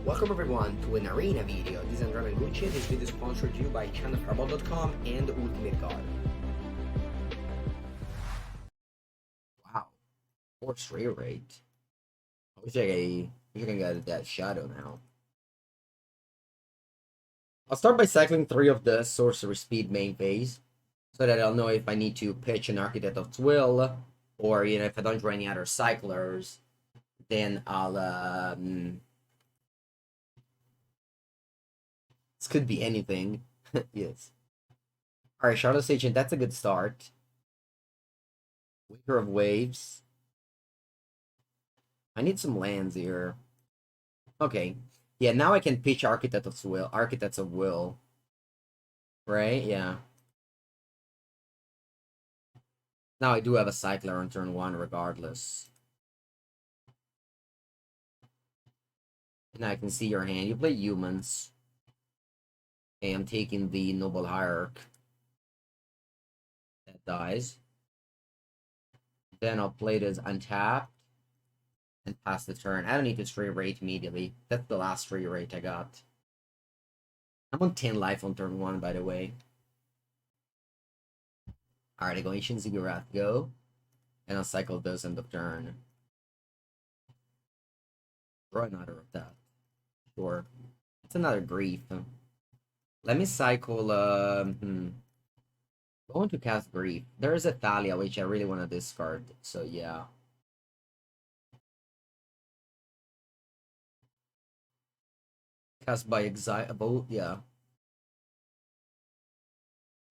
Welcome everyone to an arena video. This is Andrea Mengucci. This video is sponsored to you by channelfireball.com and Ultimate God. Wow, 4 straight rate. I wish I can get that shadow now. I'll start by cycling 3 of the sorcery speed main phase, so that I'll know if I need to pitch an Architect of Will, or if I don't draw any other cyclers, then I'll this could be anything. Yes. Alright, Shardless Agent, that's a good start. Waker of Waves. I need some lands here. Okay. Yeah, now I can pitch Architects of Will. Right? Yeah. Now I do have a cycler on turn 1 regardless. And I can see your hand. You play humans. Okay, I'm taking the Noble Hierarch. That dies. Then I'll play this untapped and pass the turn. I don't need to straight rate immediately. That's the last straight rate I got. I'm on 10 life on turn 1, by the way. Alright, I go Ancient Ziggurat, go. And I'll cycle those end of turn. Draw another of that. Sure. It's another grief. Let me cycle, going to cast Grief. There is a Thalia, which I really want to discard, so yeah. Cast by Exile, yeah.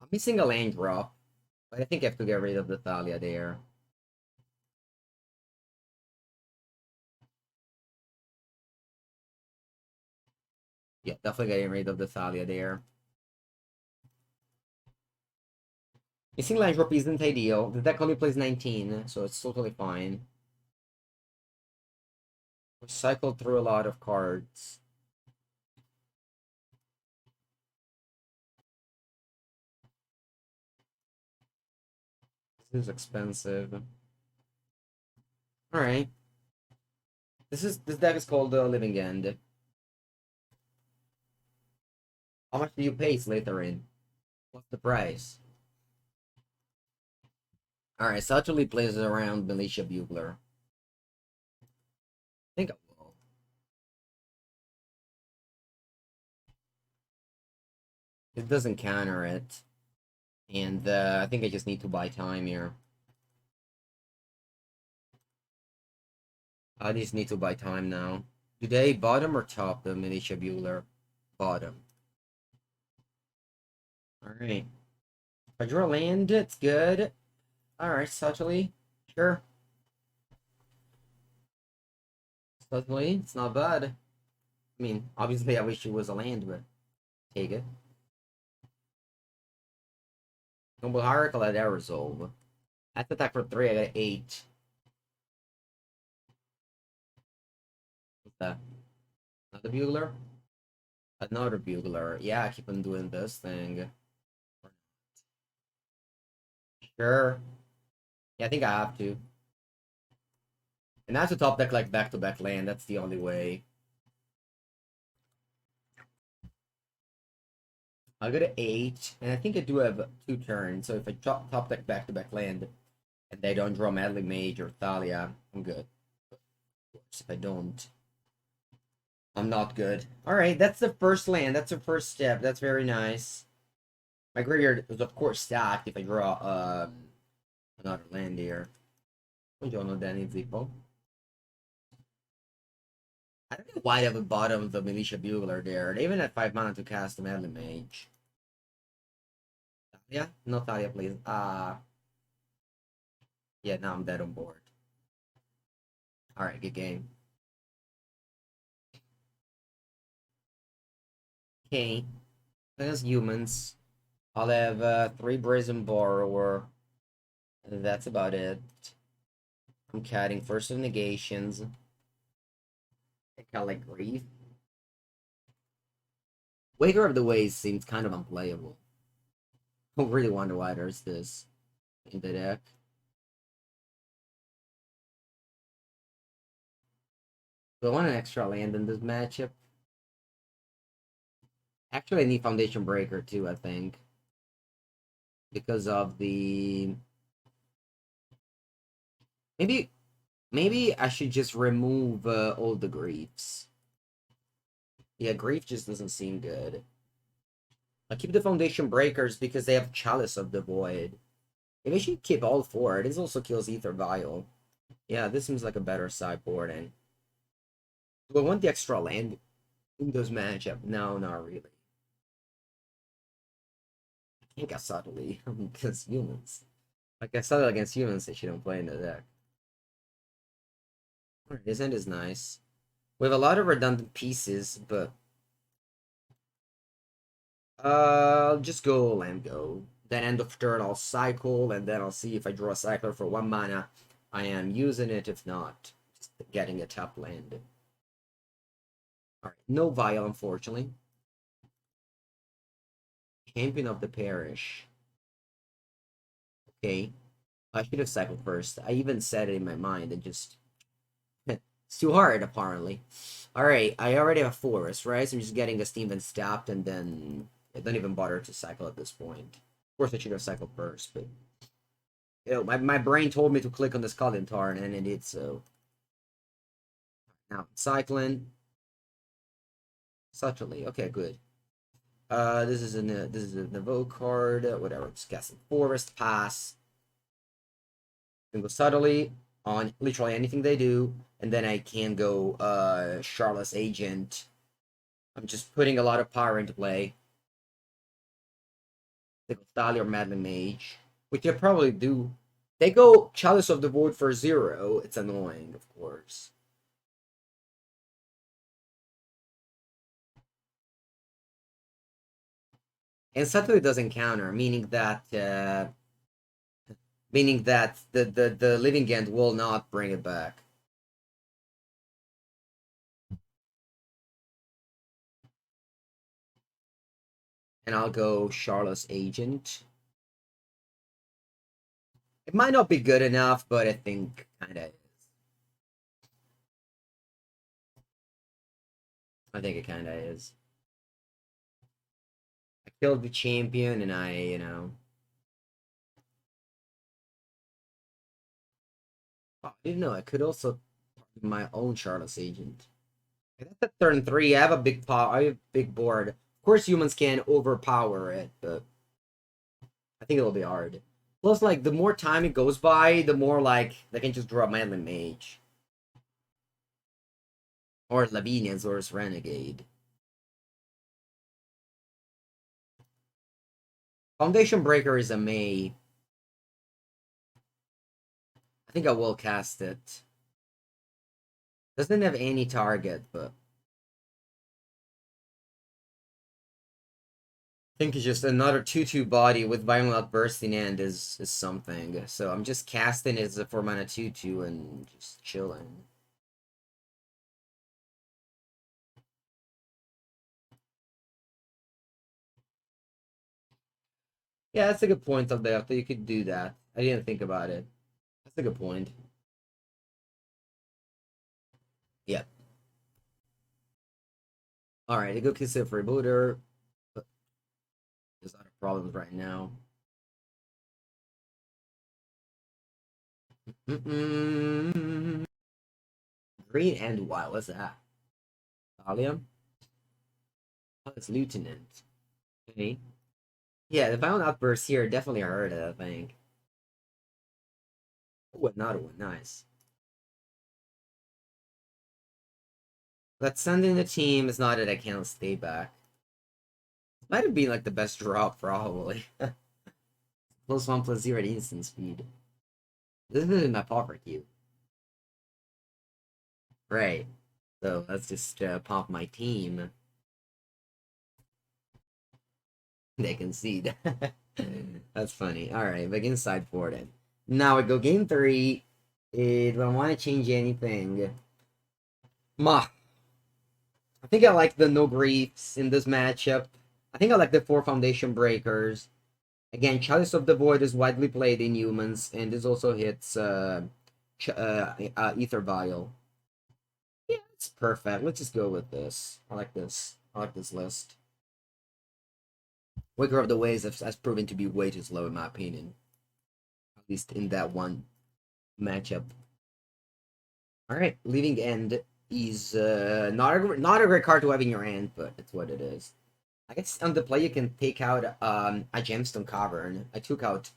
I'm missing a land drop, but I think I have to get rid of the Thalia there. Yeah, definitely getting rid of the Thalia there. Missing land drop isn't ideal. The deck only plays 19, so it's totally fine. We cycled through a lot of cards. This is expensive. Alright. This deck is called Living End. How much do you pay, Slytherin? What's the price? Alright, so actually plays around Militia Bugler. I think I will. It doesn't counter it. And I think I just need to buy time here. I just need to buy time now. Do they bottom or top the Militia Bugler? Bottom. Alright. If I draw land, it's good. Alright, subtly. Sure. Subtly, it's not bad. I mean, obviously I wish it was a land, but take it. Noble Hierarch, let that resolve. I have to attack for 3, I got 8. What's that? Another Bugler? Another Bugler. Yeah, I keep on doing this thing. Sure. Yeah, I think I have to. And I have to top deck like back-to-back land. That's the only way. I got an 8, and I think I do have 2 turns. So if I top deck back-to-back land, and they don't draw Meddling Mage or Thalia, I'm good. Of course, if I don't, I'm not good. Alright, that's the first land. That's the first step. That's very nice. My graveyard is, of course, stacked if I draw another land here. Buongiorno, Danny Zippo. I don't know why they have a bottom of the Militia Bugler there. They even had 5 mana to cast the Meddling Mage. Thalia? No Thalia, please. Yeah, now I'm dead on board. Alright, good game. Okay. As humans, I'll have 3 Brazen Borrower. That's about it. I'm cutting First of Negations. I kind of like Grief. Waker of the Ways seems kind of unplayable. I really wonder why there's this in the deck. Do I want an extra land in this matchup? Actually, I need Foundation Breaker too, I think. Because of the... Maybe maybe I should just remove all the griefs. Yeah, grief just doesn't seem good. I keep the Foundation Breakers because they have Chalice of the Void. Maybe I should keep all four. This also kills Ether Vial. Yeah, this seems like a better sideboarding. Do I want the extra land in those matchup? No, not really. I think I subtly against humans. Like I subtle against humans, they shouldn't play in the deck. Alright, this end is nice. We have a lot of redundant pieces, but I'll just go land go. Then end of turn I'll cycle, and then I'll see if I draw a cycler for 1 mana. I am using it, if not, just getting a tap land. Alright, no Vial, unfortunately. Champion of the Parish. Okay. I should have cycled first. I even said it in my mind and just... it's too hard, apparently. Alright, I already have a forest, right? So I'm just getting a Steam and Stabbed, and then I don't even bother to cycle at this point. Of course, I should have cycled first, but... You know, my brain told me to click on the Skull Tarn, and it did so. Now, cycling. Subtly. Okay, good. This is a Nevo card. Whatever. Just casting Forest, pass. Can go subtly on literally anything they do, and then I can go Charlotte's Agent. I'm just putting a lot of power into play. They go Thalia or Madman Mage, which they probably do. They go Chalice of the Void for 0. It's annoying, of course. And subtly doesn't counter, meaning that the Living End will not bring it back. And I'll go Charlotte's Agent. It might not be good enough, but I think kinda is. I think it kinda is. I killed the champion, and I didn't know I could also target my own Charlotte's Agent. That's at turn 3. I have a big power. I have a big board. Of course, humans can overpower it, but I think it'll be hard. Plus, like, the more time it goes by, the more, like, they can just draw Manly Mage. Or Lavinia's or Renegade. Foundation Breaker is a May. I think I will cast it. Doesn't have any target, but I think it's just another 2/2 body with Violent Outburst in end is something. So I'm just casting it as a 4 mana 2/2 and just chilling. Yeah, that's a good point of that. You could do that. I didn't think about it. That's a good point. Yeah. Alright, I go consider for rebooter. But there's a lot of problems right now. Green and wild. What's that? Thalia? Oh, it's Lieutenant. Okay. Yeah, the violent outbursts here definitely hurt it, I think. Oh, another one. Nice. Let's send in the team. It's not that I can't stay back. Might have been like the best drop, probably. +1/+0 at instant speed. This is my pauper queue. Right. So let's just pump my team. They concede. That's funny. Alright, begin side 4 then. Now we go game 3. Do I want to change anything? Ma. I think I like the no griefs in this matchup. I think I like the 4 foundation breakers. Again, Chalice of the Void is widely played in humans, and this also hits Ether Vial. Yeah, it's perfect. Let's just go with this. I like this. I like this list. Waker of the Waves has proven to be way too slow in my opinion. At least in that one matchup. Alright, Leaving End is not a great card to have in your hand, but it's what it is. I guess on the play you can take out a Gemstone Cavern. I took out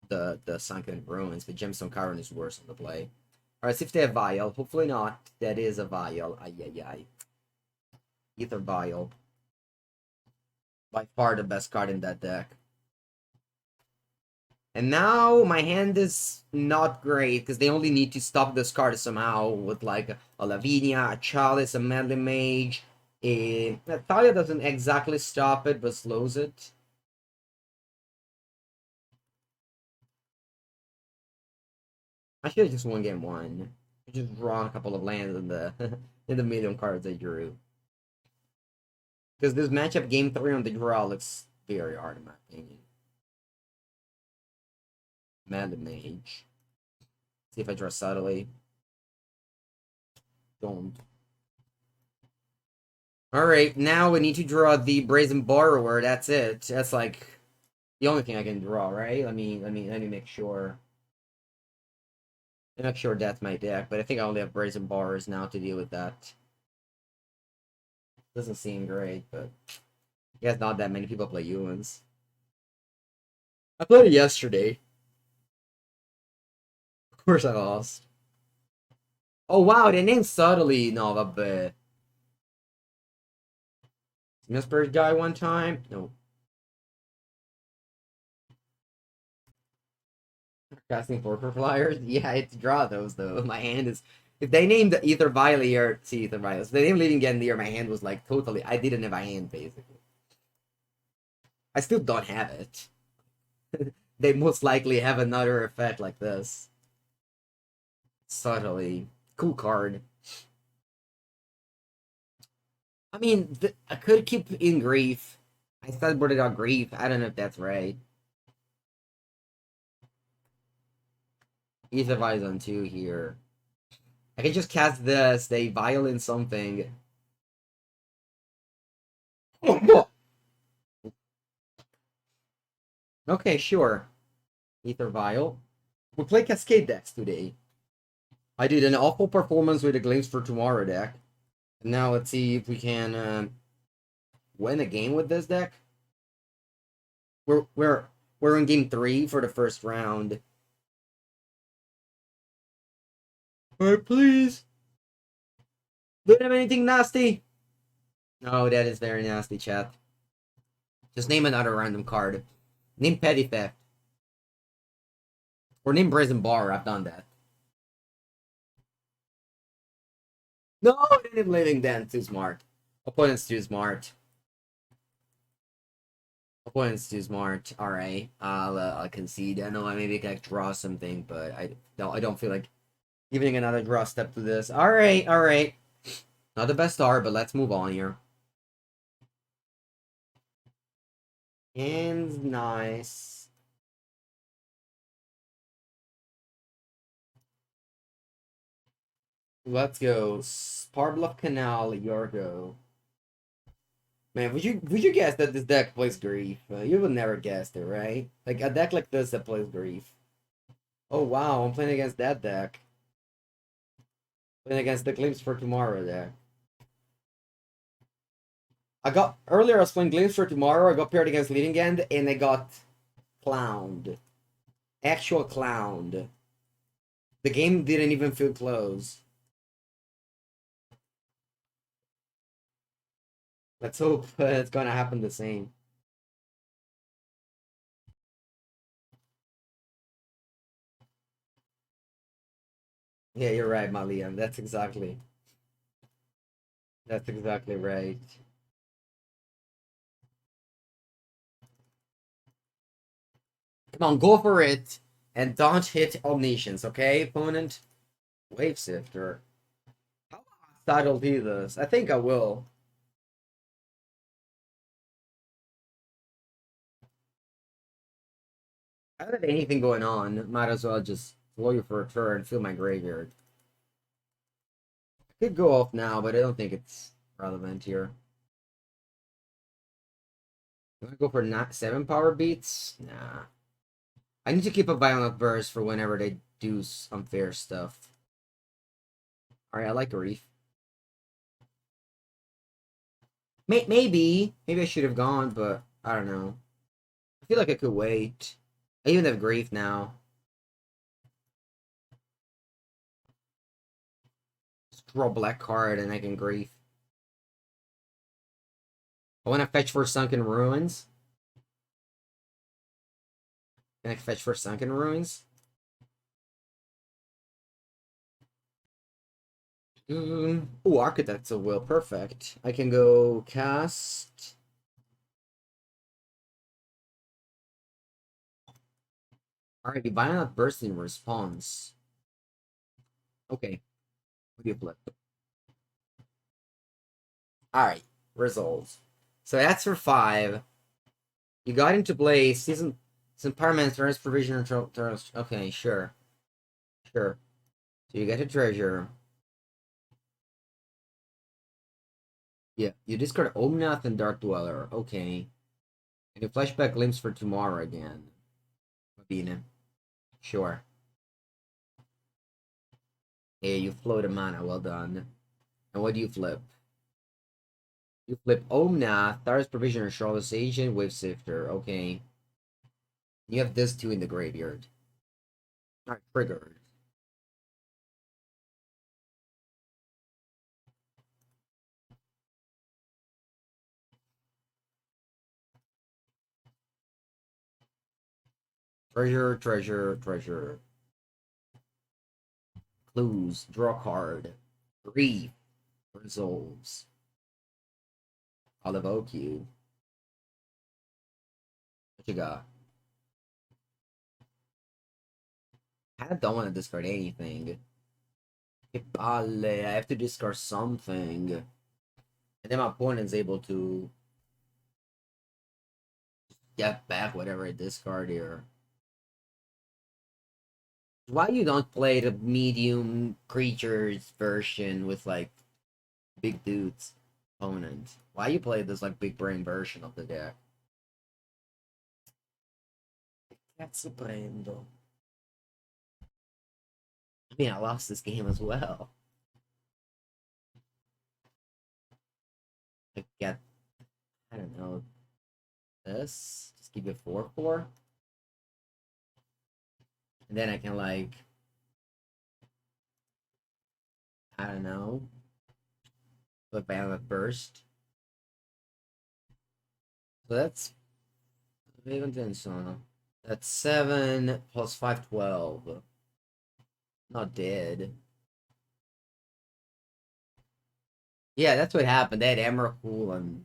the Sunken Ruins, but Gemstone Cavern is worse on the play. Alright, see if they have Vial. Hopefully not. That is a Vial. Ay. Ether Vial. By far the best card in that deck. And now my hand is not great because they only need to stop this card somehow with like a Lavinia, a Chalice, a Meddling Mage. Thalia doesn't exactly stop it but slows it. I should have just won game one. I just drawn a couple of lands in the in the medium cards I drew. Because this matchup game 3 on the draw looks very hard in my opinion. Mad Mage. See if I draw subtly. Don't. Alright, now we need to draw the Brazen Borrower. That's it. That's like the only thing I can draw, right? Let me make sure. I'm not sure that's my deck, but I think I only have Brazen Borrowers now to deal with that. Doesn't seem great, but I guess not that many people play Ewans. I played it yesterday. Of course I lost. Oh wow, they named subtly Nova, but Misper's guy one time? No. Casting for flyers? Yeah, I had to draw those though. My hand is if they named Ether Violet or see Ether Violet, if they named Leaving End here, my hand was like totally I didn't have a hand basically. I still don't have it. They most likely have another effect like this. Subtly. Cool card. I mean, I could keep in Grief. I sideboarded out Grief. I don't know if that's right. Ether Vise on 2 here. I can just cast this, they violent something. Okay, sure. Ether Vial. We play Cascade decks today. I did an awful performance with the Glimpse for Tomorrow deck. And now let's see if we can win a game with this deck. We're in game 3 for the first round. Alright, please. Don't have anything nasty. No, that is very nasty, chat. Just name another random card. Name Petty Theft. Or name Brazen Bar. I've done that. No, I didn't Living Den. Too smart. Opponent's too smart. Opponent's too smart. Alright. I'll concede. I know I maybe can draw something, but I don't feel like giving another draw step to this. Alright. Not the best start, but let's move on here. And nice. Let's go. Sparbluff Canal, your go. Man, would you guess that this deck plays Grief? You would never guess it, right? Like a deck like this that plays Grief. Oh wow, I'm playing against that deck. Playing against the Glimpse for Tomorrow deck. Earlier I was playing Glimpse for Tomorrow, I got paired against Leading End, and I got clowned. Actual clowned. The game didn't even feel close. Let's hope it's gonna happen the same. Yeah, you're right, Malian. That's exactly right. Come on, go for it. And don't hit Omniscience, okay, opponent? Wave Sifter. How about I do this? I think I will. I don't have anything going on. Might as well just blow you for a turn, fill my graveyard. I could go off now, but I don't think it's relevant here. You want to go for not 7 power beats? Nah. I need to keep a violent burst for whenever they do unfair stuff. Alright, I like Grief. Maybe I should have gone, but I don't know. I feel like I could wait. I even have Grief now. Just draw black card and I can Grief. I want to fetch for Sunken Ruins. Can I fetch for Sunken Ruins? Ooh, Architects of Will, perfect. I can go cast. Alright, Violent Bursting response. Okay. What do you flip? Alright, results. So that's for 5. You got into play season some Pyroman's turns provision turns. Okay, sure. Sure. So you get a treasure. Yeah, you discard Omnath and Dark Dweller. Okay. And you flashback Glimpse for tomorrow again. Mabina. Sure. Yeah, you float a mana. Well done. And what do you flip? You flip Omnath, Thar's Provisioner, Charlotte's Agent, Wave Sifter. Okay. You have this 2 in the graveyard. Alright, triggered. Treasure, treasure, treasure. Clues. Draw card. Grief. Resolves. I'll evoke you. What you got? I don't want to discard anything. I have to discard something. And then my opponent's able to get back whatever I discard here. Why you don't play the medium creatures version with like big dudes opponent? Why you play this like big brain version of the deck? Cazzo prendo. I mean, I lost this game as well. I get, I don't know, this. Just keep it 4/4. And then I can like, I don't know, put Violent Burst. So that's That's 7 plus 5, 12. Not dead. Yeah, that's what happened. They had Emrakul and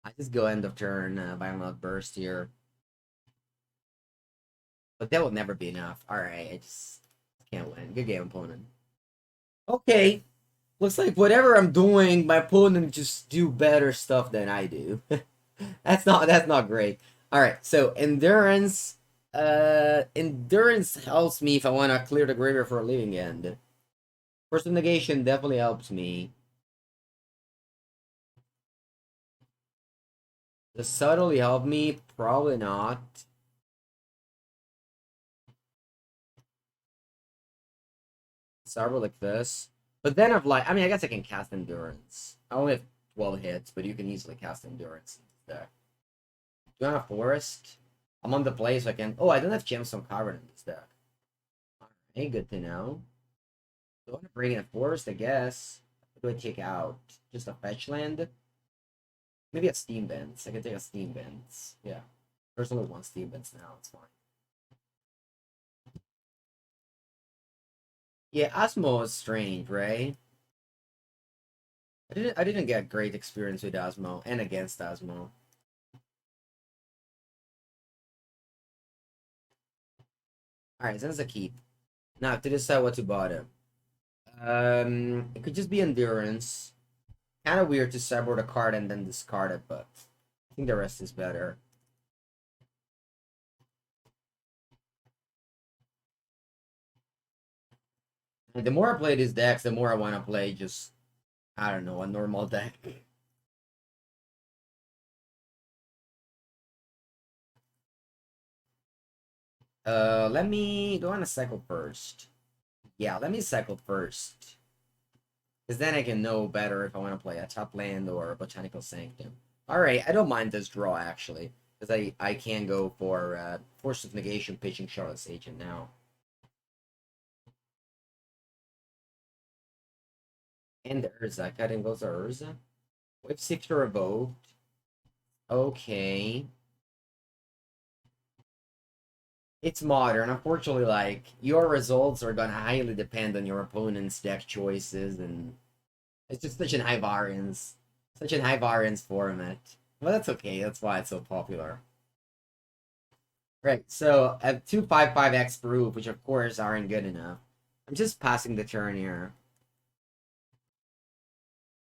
I just go end of turn, Violent Burst here. But that will never be enough. Alright, I just can't win. Good game, opponent. Okay. Looks like whatever I'm doing, my opponent just do better stuff than I do. that's not great. Alright, so endurance. Endurance helps me if I want to clear the graveyard for a living end. First negation definitely helps me. Does subtly help me? Probably not. Several like this. But then I've like, I mean, I guess I can cast Endurance. I only have 12 hits, but you can easily cast Endurance in this deck. Do I have Forest? I'm on the play, so I can. Oh, I don't have Gemstone Cavern in this deck. Alright, good to know. Do I want to bring in a Forest, I guess? What do I take out? Just a fetch land? Maybe a Steam Vents. I can take a Steam Vents. Yeah. There's only one Steam Vents now, it's fine. Yeah, Osmo is strange, right? I didn't get great experience with Osmo and against Osmo. Alright, so that's a keep. Now to decide what to bottom. It could just be endurance. Kind of weird to sideboard a card and then discard it, but I think the rest is better. And the more I play these decks, the more I want to play just, I don't know, a normal deck. Let me go on a cycle first. Yeah, let me cycle first. Because then I can know better if I want to play a top land or a Botanical Sanctum. Alright, I don't mind this draw, actually. Because I can go for Force of Negation pitching Charlotte's Agent now. And Urza. Cutting goes to Urza. Wave 6 revoked. Okay. It's modern. Unfortunately, like, your results are gonna highly depend on your opponent's deck choices, and it's just such an high variance format. Well, that's okay. That's why it's so popular. Right. So I have two 5/5x proof, which of course aren't good enough. I'm just passing the turn here.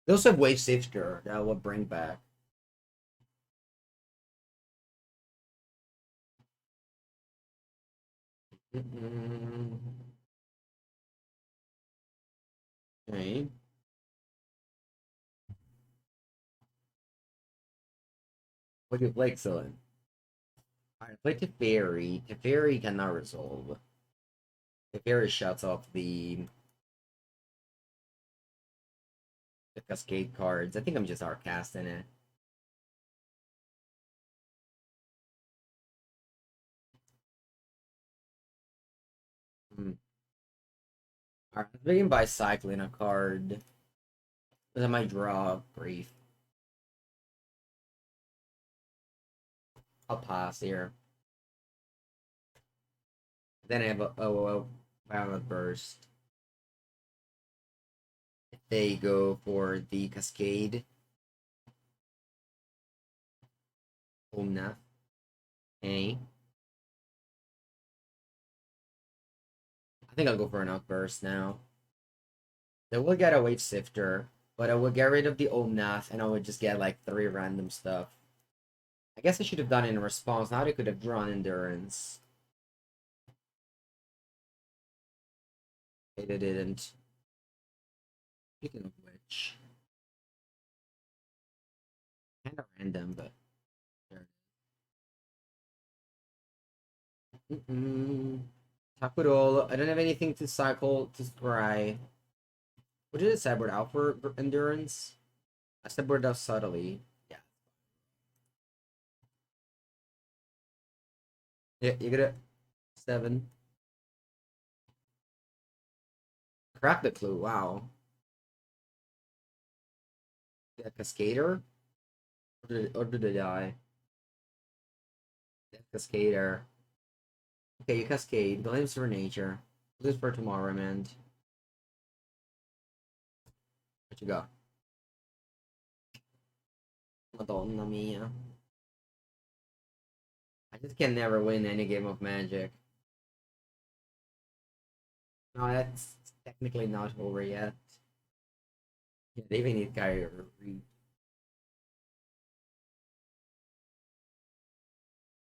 They also have Wave Sifter that will bring back. Okay. What do you play, excellent? Alright, play Teferi. Teferi cannot resolve. Teferi shuts off the Cascade cards. I think I'm just outcasting it. Hmm. Alright, let's begin by cycling a card. Then I might draw brief. I'll pass here. Then I have a Violent Burst. They go for the Cascade. Omnath. Okay. I think I'll go for an Outburst now. They will get a Wave Sifter, but I will get rid of the Omnath and I would just get like 3 random stuff. I guess I should have done it in response. Now they could have drawn Endurance. They didn't. Speaking of which, kind of random, but sure. Takurol. I don't have anything to cycle to scry. What did it sideboard out for Endurance? I sideboard out subtly. Yeah. Yeah, you get it. 7. Crack the clue. Wow. Yeah, Cascader? Or did they die? Yeah, Cascader. Okay, you Cascade. Blames for nature. Lose for tomorrow, man. What you got? Madonna mia. I just can never win any game of Magic. No, that's technically not over yet. Yeah, they even need Kyrie.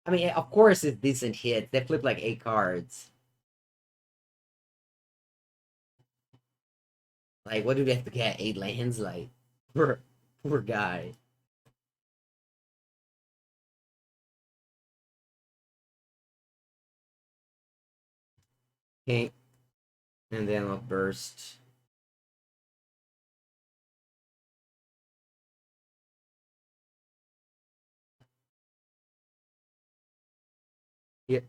I mean, of course it's decent hits. They flip like 8 cards. Like, what do they have to get? 8 lands? Like, poor guy. Okay, and then I'll burst. Yep.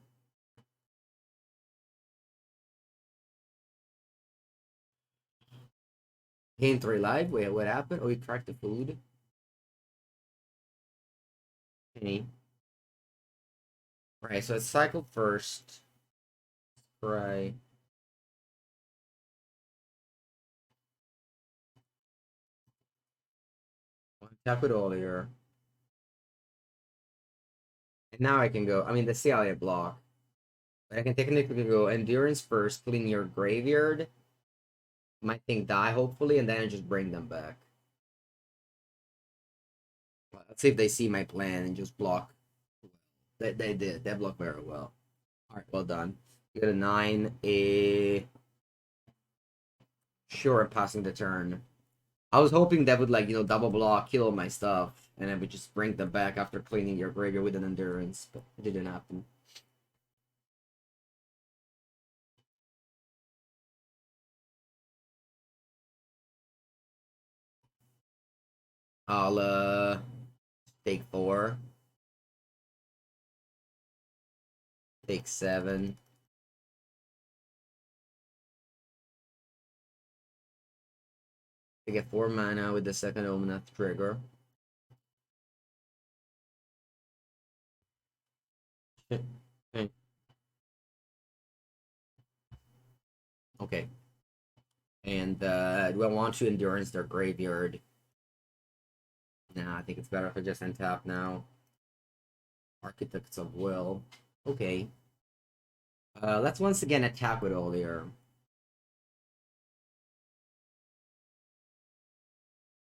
Gain 3 life. Wait, what happened? Oh, he cracked the food. Okay. Right, so it's cycled first. Right. Tap it earlier. And now I can go. I mean, the CLA block. But I can technically go Endurance first, clean your graveyard. My thing die, hopefully, and then I just bring them back. Well, let's see if they see my plan and just block. They did. They blocked very well. Alright, well done. You got a 9, a. Sure, I'm passing the turn. I was hoping that would, like, double block, kill all my stuff, and I would just bring them back after cleaning your graveyard with an Endurance, but it didn't happen. I'll take 4, take 7. I get 4 mana with the second Omnath trigger. Okay. And do I want to endurance their graveyard? Nah, I think it's better if I just untap now. Architects of Will. Okay. Let's once again attack with Olier.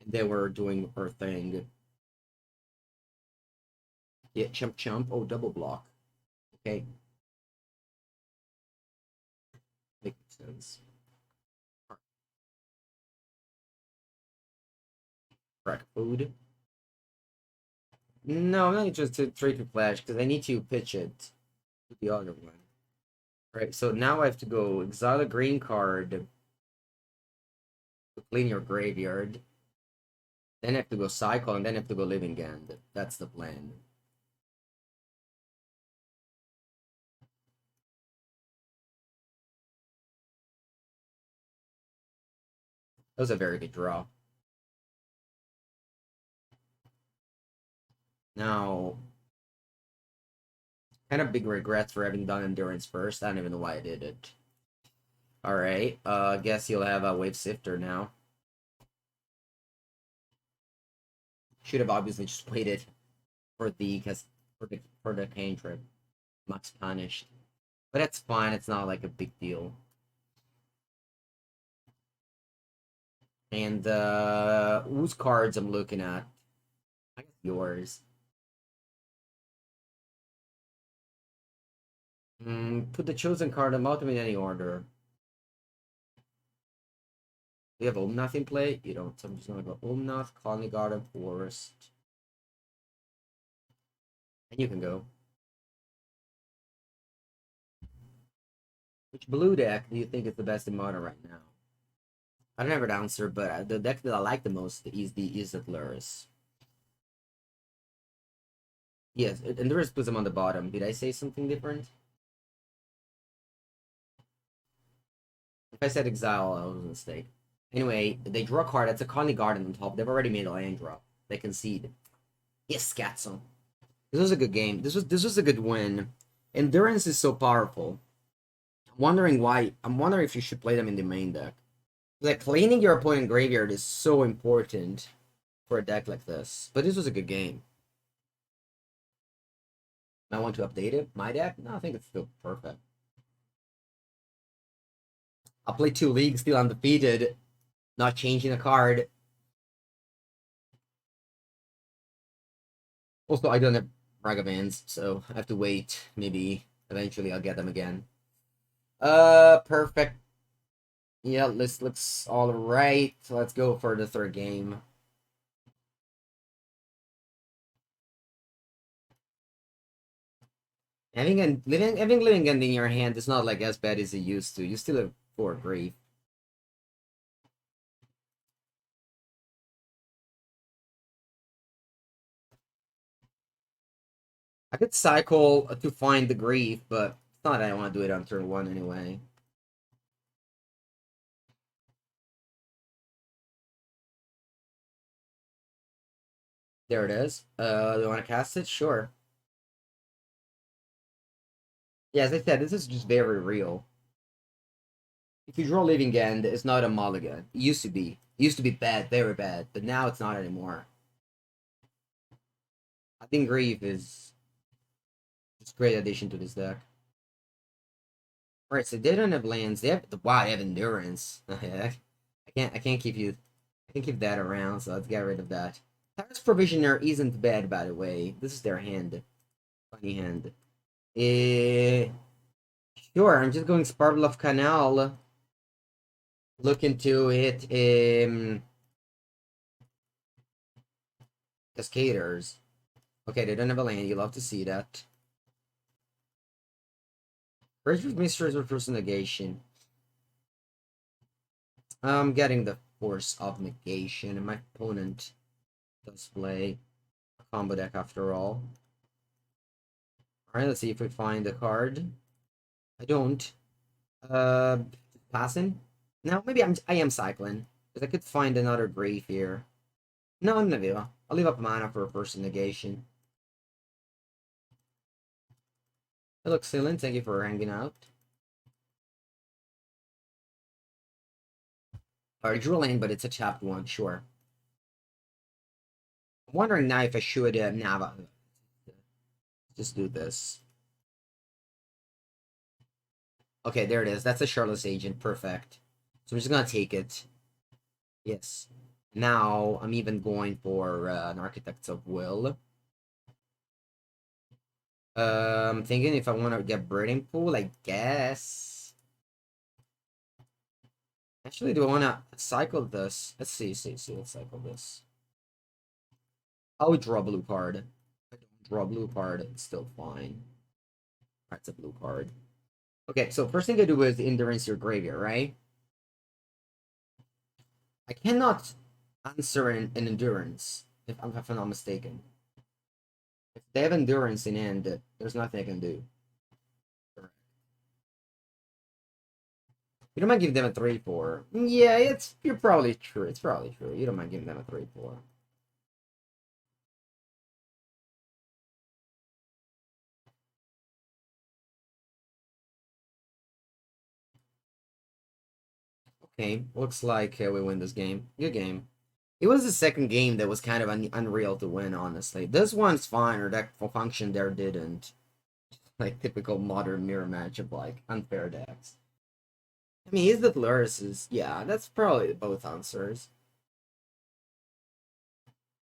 And then we're doing our thing. Yeah, chump chump. Oh, double block. Okay. Makes sense. Crack food. No, I'm not interested to trade to flash because I need to pitch it to the other one. Right, so now I have to go exile a green card to clean your graveyard. Then I have to go cycle and then I have to go living end. That's the plan. That was a very good draw. Now, kind of big regrets for having done endurance first. I don't even know why I did it. All right. I guess you'll have a wave sifter now. Should have obviously just waited for the cantrip. Max punished, but that's fine. It's not like a big deal. And whose cards I'm looking at? I guess yours. Put the chosen card on bottom in any order. We have Omnath in play. You don't. So I'm just gonna go Omnath, Colony Garden, Forest, and you can go. Which blue deck do you think is the best in Modern right now? I don't have an answer, but the deck that I like the most is the Luris. Yes, and the rest puts them on the bottom. Did I say something different? If I said Exile, I was a mistake. Anyway, they draw a card. That's a Colony Garden on top. They've already made a land drop. They concede. Yes, Scatson. This was a good game. This was a good win. Endurance is so powerful. I'm wondering why. I'm wondering if you should play them in the main deck. Like cleaning your opponent graveyard is so important for a deck like this. But this was a good game. I want to update it. My deck? No, I think it's still perfect. I'll play 2 leagues, still undefeated. Not changing a card. Also, I don't have Ragavans, so I have to wait. Maybe eventually I'll get them again. Perfect. Yeah, this looks all right. So let's go for the third game. Having living end in your hand is not like as bad as it used to. You still have 4 grief. I could cycle to find the grief, but it's not that I want to do it on turn 1 anyway. There it is. Do you want to cast it? Sure. Yeah, as I said, this is just very real. If you draw Living End, it's not a mulligan. It used to be. It used to be bad, very bad, but now it's not anymore. I think Grief is just a great addition to this deck. Alright, so they don't have lands. They have wow, they have endurance. I can't keep that around, so let's get rid of that. Tax Provisioner isn't bad, by the way. This is their hand. Funny hand. Sure, I'm just going Sparkle of Canal. Look into it. Cascaders. Okay, they don't have a land. You love to see that. Where's Mistress of Force Negation? I'm getting the Force of Negation, and my opponent Does play a combo deck after all. Alright, let's see if we find a card. I don't. Uh, passing? No, maybe I am cycling. Because I could find another grave here. No, I'm gonna do. I'll leave up mana for a first negation. Hello, Celine, thank you for hanging out. Alright, drew a lane, but it's a tapped one, sure. I'm wondering now if I should Nava. Just do this. Okay, there it is. That's a Charlotte's Agent. Perfect. So I'm just gonna take it. Yes. Now I'm even going for an Architects of Will. I'm thinking if I want to get Breeding Pool, I guess. Actually, do I want to cycle this? Let's see. Let's cycle this. I'll draw a blue card. If I don't draw a blue card, it's still fine. That's a blue card. Okay, so first thing I do is Endurance your graveyard, right? I cannot answer an Endurance, if I'm not mistaken. If they have Endurance in end, there's nothing I can do. You don't mind giving them a 3/4. Yeah, you're probably true. It's probably true. You don't mind giving them a 3/4. Okay, looks like we win this game. Good game. It was the second game that was kind of unreal to win, honestly. This one's fine, or deck function there didn't. Like typical modern mirror match of like unfair decks. I mean, is that Luris is yeah, that's probably both answers.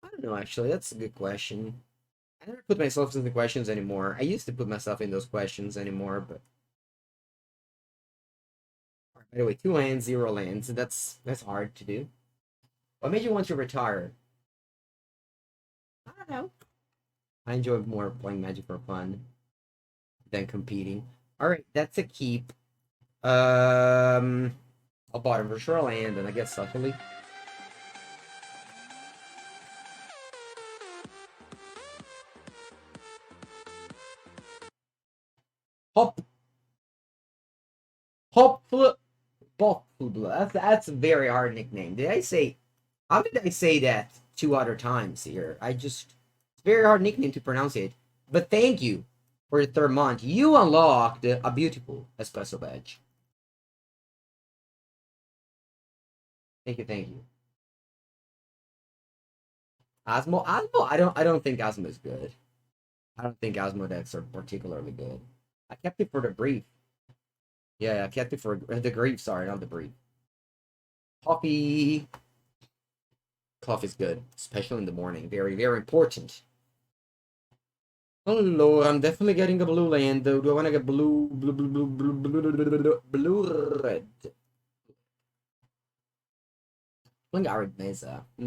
I don't know actually, that's a good question. I never put myself in the questions anymore. I used to put myself in those questions anymore, but by the way, 2 lands, 0 lands. That's hard to do. What made you want to retire? I don't know. I enjoy more playing Magic for fun than competing. All right, that's a keep. I'll bottom for sure land, and I guess subtly. Hop, hop, flip, bop, that's a very hard nickname. Did I say? How did I say that 2 other times here? It's a very hard nickname to pronounce it. But thank you for the 3rd month. You unlocked a beautiful espresso badge. Thank you. Osmo. I don't think Osmo is good. I don't think Osmo decks are particularly good. I kept it for the brief. Yeah, I kept it for the grief. Sorry, not the brief. Coffee. Coffee's good, especially in the morning. Very, very important. Hello, I'm definitely getting a blue land though. Do I want to get blue, red? Playing Arid Mesa. I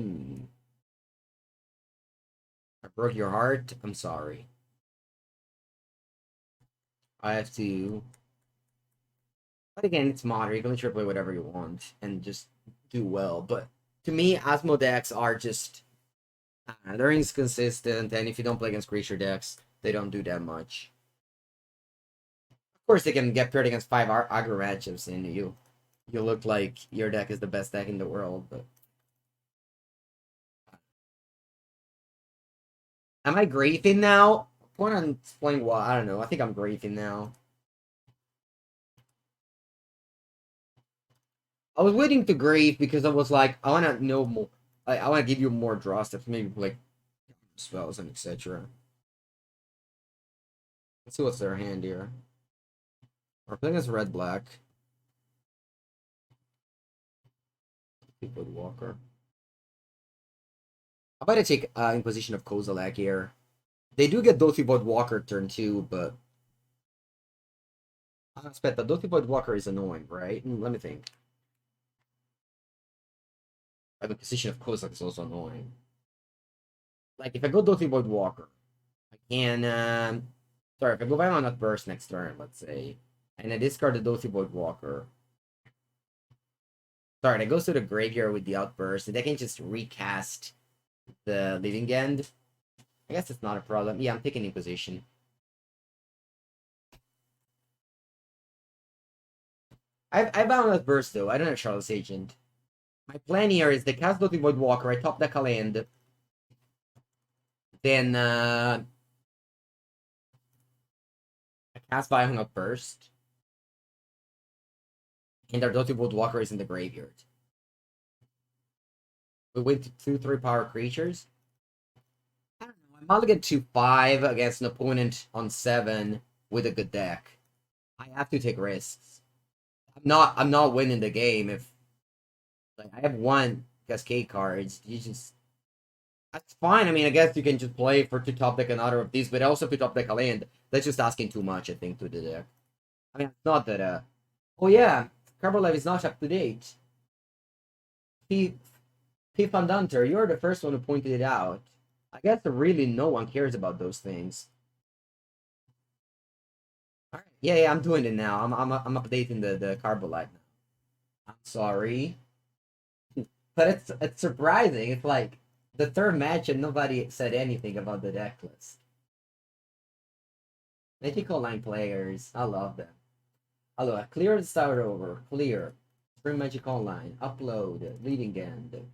broke your heart. I'm sorry. I have to. But again, it's modern. You can literally play whatever you want and just do well. But to me, Osmo decks are just they're inconsistent, and if you don't play against creature decks, they don't do that much. Of course, they can get paired against 5 aggro matchups, and you look like your deck is the best deck in the world. But am I griefing now? Point on explain why. I don't know. I think I'm griefing now. I was waiting to grief because I was like, I want to know more. I want to give you more draw stuff, maybe like spells and etc. Let's see what's their hand here. We're playing as red black. People Walker. How about I take Inquisition of Kozilek here? They do get Dothi Void Walker turn 2, but I expect that Dothi Void Walker is annoying, right? Let me think. Inquisition of Kozilek is also annoying. Like if I go Dothi Void Walker, I can sorry, if I go Violent Burst next turn, let's say, and I discard the Dothi Void Walker. Sorry, that goes to the graveyard with the outburst, and they can just recast the living end. I guess it's not a problem. Yeah, I'm picking Inquisition. I bound that burst though. I don't have Charlotte's Agent. My plan here is the cast Dotty Voidwalker, I top deck a land. Then I cast Biohung up first. And our Dotty Voidwalker is in the graveyard. We win to 2/3 power creatures. I don't know. I mulligan 2/5 against an opponent on 7 with a good deck. I have to take risks. I'm not winning the game if like I have one Cascade cards. You just that's fine. I mean, I guess you can just play for to top deck another of these, but also to top deck a land. That's just asking too much, I think, to the deck. I mean, it's not that. Oh yeah, Carbolev is not up to date. P. Fandunter, you're the first one who pointed it out. I guess really no one cares about those things. All right. Yeah, I'm doing it now. I'm updating the Carbolite now. I'm sorry, but it's surprising. It's like the third match and nobody said anything about the deck list. Magic Online players, I love them. Hello, clear and start over. Clear. Spring Magic Online. Upload. Leading end.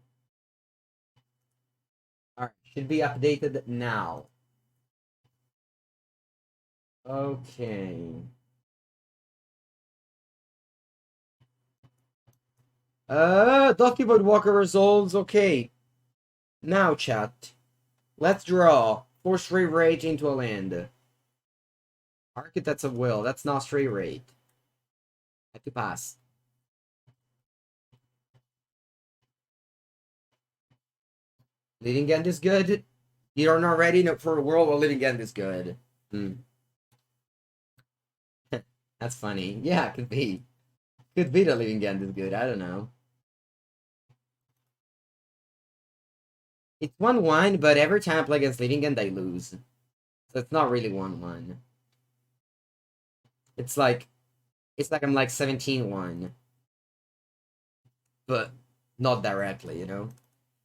Alright, should be updated now. Okay. Donkey Walker resolves. Okay. Now, chat. Let's draw. 4 straight rage into a land. Architects of Will. That's not straight rate. I have to pass. Leading end is good. You are not ready for a world where Leading end is good. That's funny. Yeah, it could be. Could be the Leading end is good. I don't know. It's 1-1, but every time I play against Leading end, I lose. So it's not really 1-1. It's like I'm like 17-1. But not directly, you know?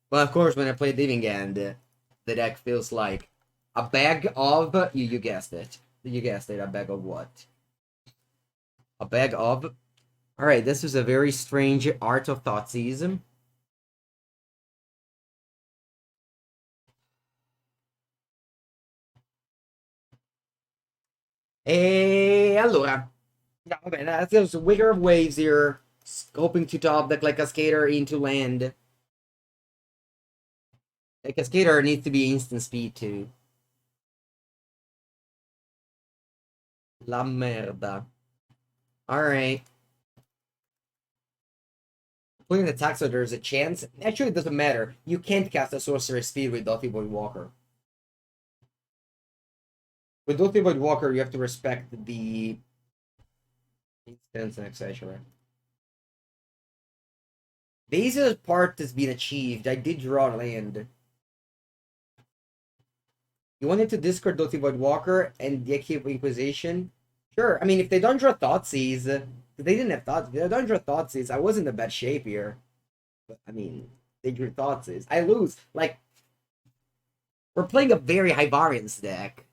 But of course, when I play Leading end, the deck feels like a bag of... You guessed it. You guessed it. A bag of what? A bag of... Alright, this is a very strange Art of Thoughtseize. E allora, no, vabbè, that's a Wigger of Waves here, hoping to top deck like Cascader into land. The Cascader needs to be instant speed too. La merda. Alright. Putting the attack so there's a chance. Actually, it doesn't matter. You can't cast a Sorcerer Speed with Dotty Void Walker. With Dotty Void Walker, you have to respect the instance and etc. The easiest part has been achieved. I did draw land. You wanted to discard Dotty Void Walker and Yeki Inquisition? Sure. I mean, if they don't draw Thoughtseize, they didn't have Thoughts. If they don't draw Thoughtseize, I wasn't in bad shape here. But, I mean, they drew Thoughtseize. I lose. Like, we're playing a very high variance deck.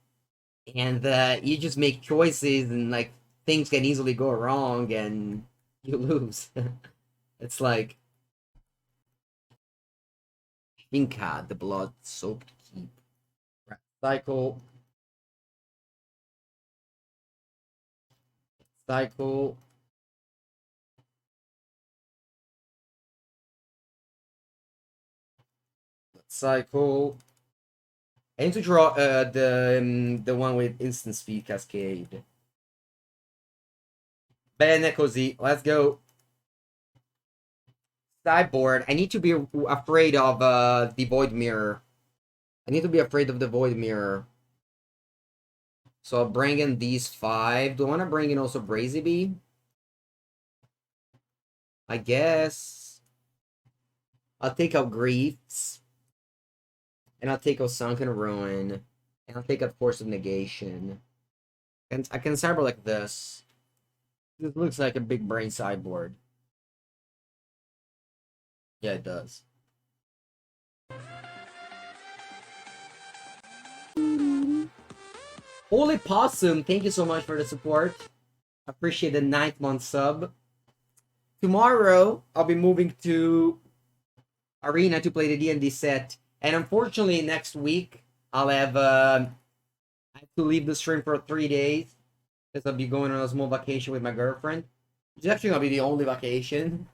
And you just make choices and, like, things can easily go wrong and you lose. It's like... Inca, the blood-soaked keep. Cycle. Cycle. Cycle. I need to draw the one with instant speed Cascade. Bene così. Let's go. Sideboard. I need to be afraid of the Void Mirror. I need to be afraid of the Void Mirror. So I'll bring in these 5. Do I want to bring in also Brazy Bee? I guess. I'll take out Griefs. And I'll take out Sunken Ruin. And I'll take out Force of Negation. And I can cyber like this. This looks like a big brain sideboard. Yeah, it does. Holy Possum, thank you so much for the support. Appreciate the 9th month sub. Tomorrow, I'll be moving to Arena to play the D&D set. And unfortunately, next week, I'll have I have to leave the stream for 3 days because I'll be going on a small vacation with my girlfriend. It's actually gonna be the only vacation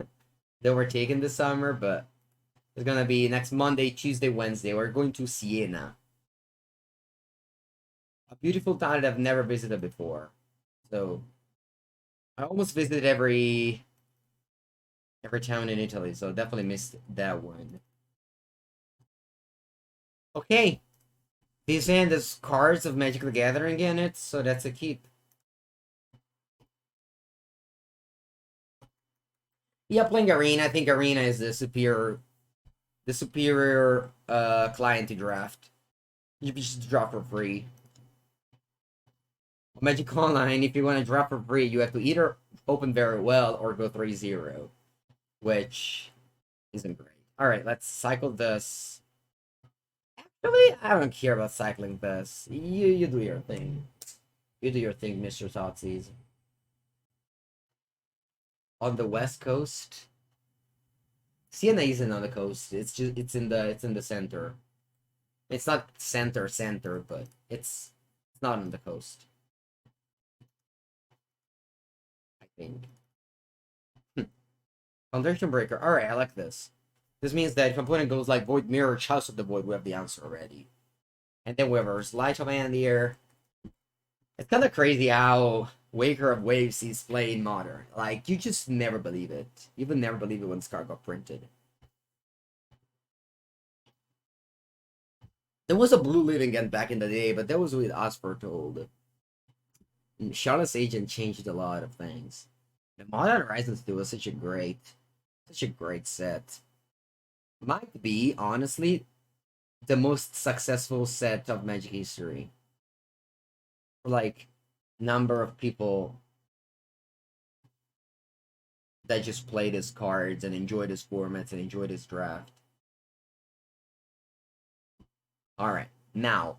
that we're taking this summer, but it's gonna be next Monday, Tuesday, Wednesday. We're going to Siena, a beautiful town that I've never visited before. So I almost visited every town in Italy, so definitely missed that one. Okay, these hand has cards of Magic the Gathering in it, so that's a keep. Yeah, playing Arena. I think Arena is the superior client to draft. You just draft for free. Magic Online, if you want to draft for free, you have to either open very well or go 3-0, which isn't great. All right, let's cycle this. Actually, I don't care about cycling this. You do your thing. You do your thing, Mr. Totsis. On the west coast, Siena isn't on the coast. It's in the center. It's not center, but it's not on the coast, I think. Foundation Breaker. All right, I like this. This means that if an opponent goes like Void Mirror, House of the Void, we have the answer already. And then we have our Sleight of Hand here. It's kind of crazy how Waker of Waves is played in Modern. Like, you just never believe it. You would never believe it when this card got printed. There was a Blue Living End back in the day, but that was with Aspertold. Charlotte's Agent changed a lot of things. The Modern Horizons 2 was such a great set. Might be, honestly, the most successful set of Magic history. Like, number of people that just played his cards and enjoyed his formats and enjoyed his draft. Alright, now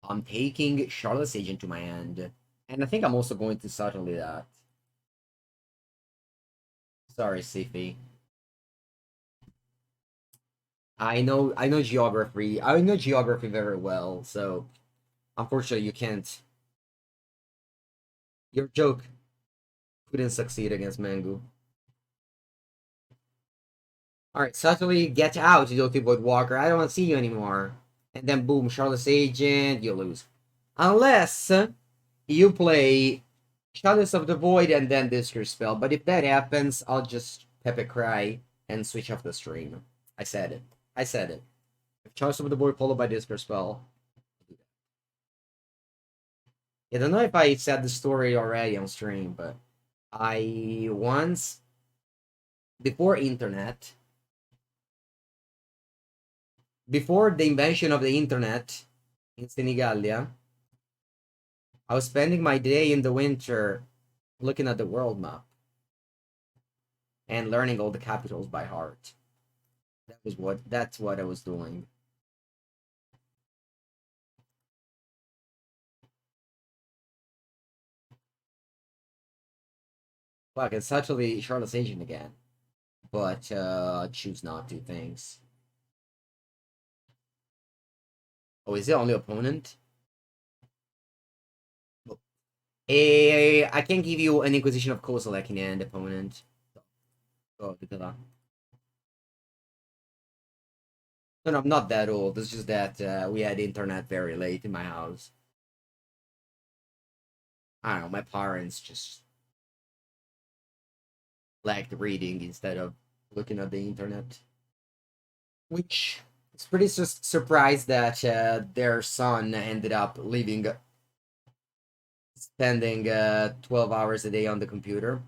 I'm taking Charlotte's Agent to my hand. And I think I'm also going to subtly that. Sorry, Sifi. I know geography. I know geography very well, so unfortunately you can't. Your joke couldn't succeed against Mangu. Alright, subtly get out, you Guilty Void Walker. I don't want to see you anymore. And then boom, Charlotte's Agent, you lose. Unless you play Shadows of the Void and then discard spell. But if that happens, I'll just Pepe Cry and switch off the stream. I said it. I said it. If Shadows of the Void followed by discard spell, I'll do that. I don't know if I said the story already on stream, but I once, before internet, before the invention of the internet in Senigallia, I was spending my day in the winter looking at the world map and learning all the capitals by heart. That's what I was doing. Fuck, it's actually Charlotte's Agent again. But choose not to, thanks. Oh, is it only opponent? I can give you an Inquisition of Kozilek in hand, opponent. Oh, look at that. No, I'm not that old. It's just that we had internet very late in my house. I don't know, my parents just liked reading instead of looking at the internet. Which is pretty surprised that their son ended up spending 12 hours a day on the computer.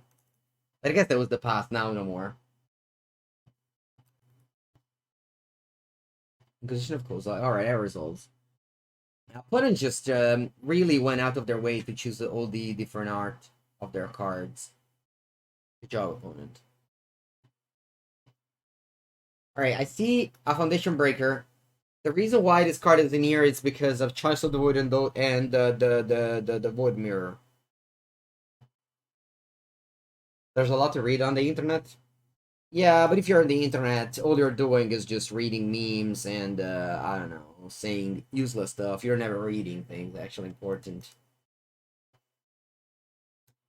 But I guess that was the past, now no more. Inquisition of Kozilek. Alright, air results. Opponents just really went out of their way to choose all the different art of their cards. Good job, opponent. Alright, I see a Foundation Breaker. The reason why this card is in here is because of Chunks of the Wood and the Void Mirror. There's a lot to read on the internet. Yeah, but if you're on the internet, all you're doing is just reading memes and, I don't know, saying useless stuff. You're never reading things actually important.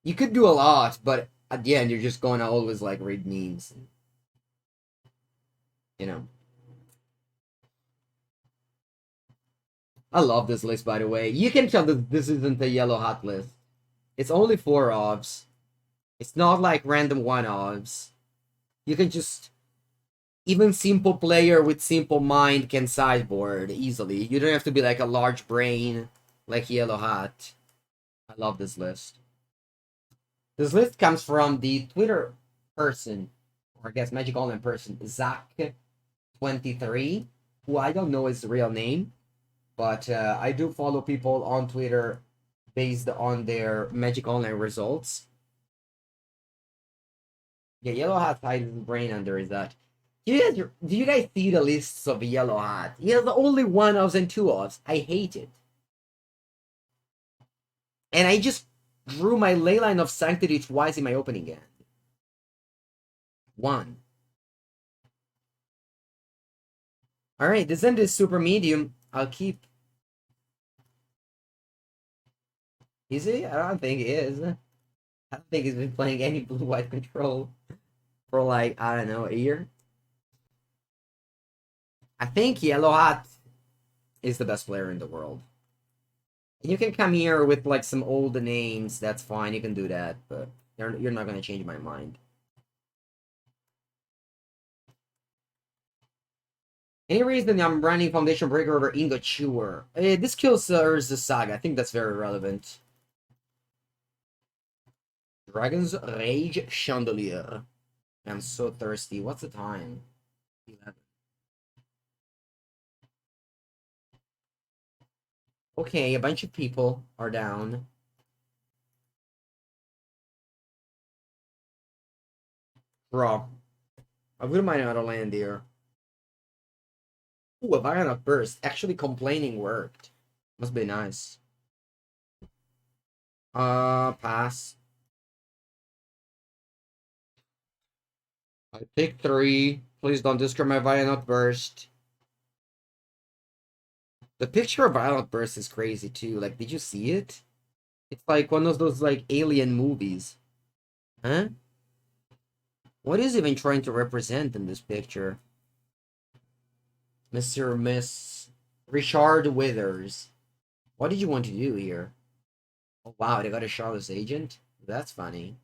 You could do a lot, but at the end, you're just gonna always, like, read memes. You know. I love this list, by the way. You can tell that this isn't a yellow hot list. It's only 4 obs. It's not like random 1 obs. You can just... Even simple player with simple mind can sideboard easily. You don't have to be like a large brain like Yellow Hat. I love this list. This list comes from the Twitter person, or I guess Magic Online person, Zach23, who I don't know his real name, but I do follow people on Twitter based on their Magic Online results. Yeah, Yellow Hat hides his brain under his that. Do you guys see the lists of Yellow Hat? He has only 1 ofs and 2 ofs. I hate it. And I just drew my Leyline of Sanctity twice in my opening hand. 1. Alright, this end is super medium. I'll keep. Is he? I don't think he is. I don't think he's been playing any blue-white control for like, I don't know, a year. I think Yellow Hat is the best player in the world. You can come here with like some old names, that's fine, you can do that, but you're not gonna change my mind. Any reason I'm running Foundation Breaker over Ingot Chewer? This kills Urza Saga, I think that's very relevant. Dragon's Rage Chandelier. I'm so thirsty. What's the time? 11. Okay, a bunch of people are down. Draw. I wouldn't mind out of land here. Ooh, a Violent Burst. Actually, complaining worked. Must be nice. Pass. I pick 3. Please don't discard my Violent Burst. The picture of Violent Burst is crazy too. Like, did you see it? It's like one of those like alien movies. Huh? What is even trying to represent in this picture? Mr. Miss Richard Withers. What did you want to do here? Oh wow, they got a Charlotte's Agent? That's funny.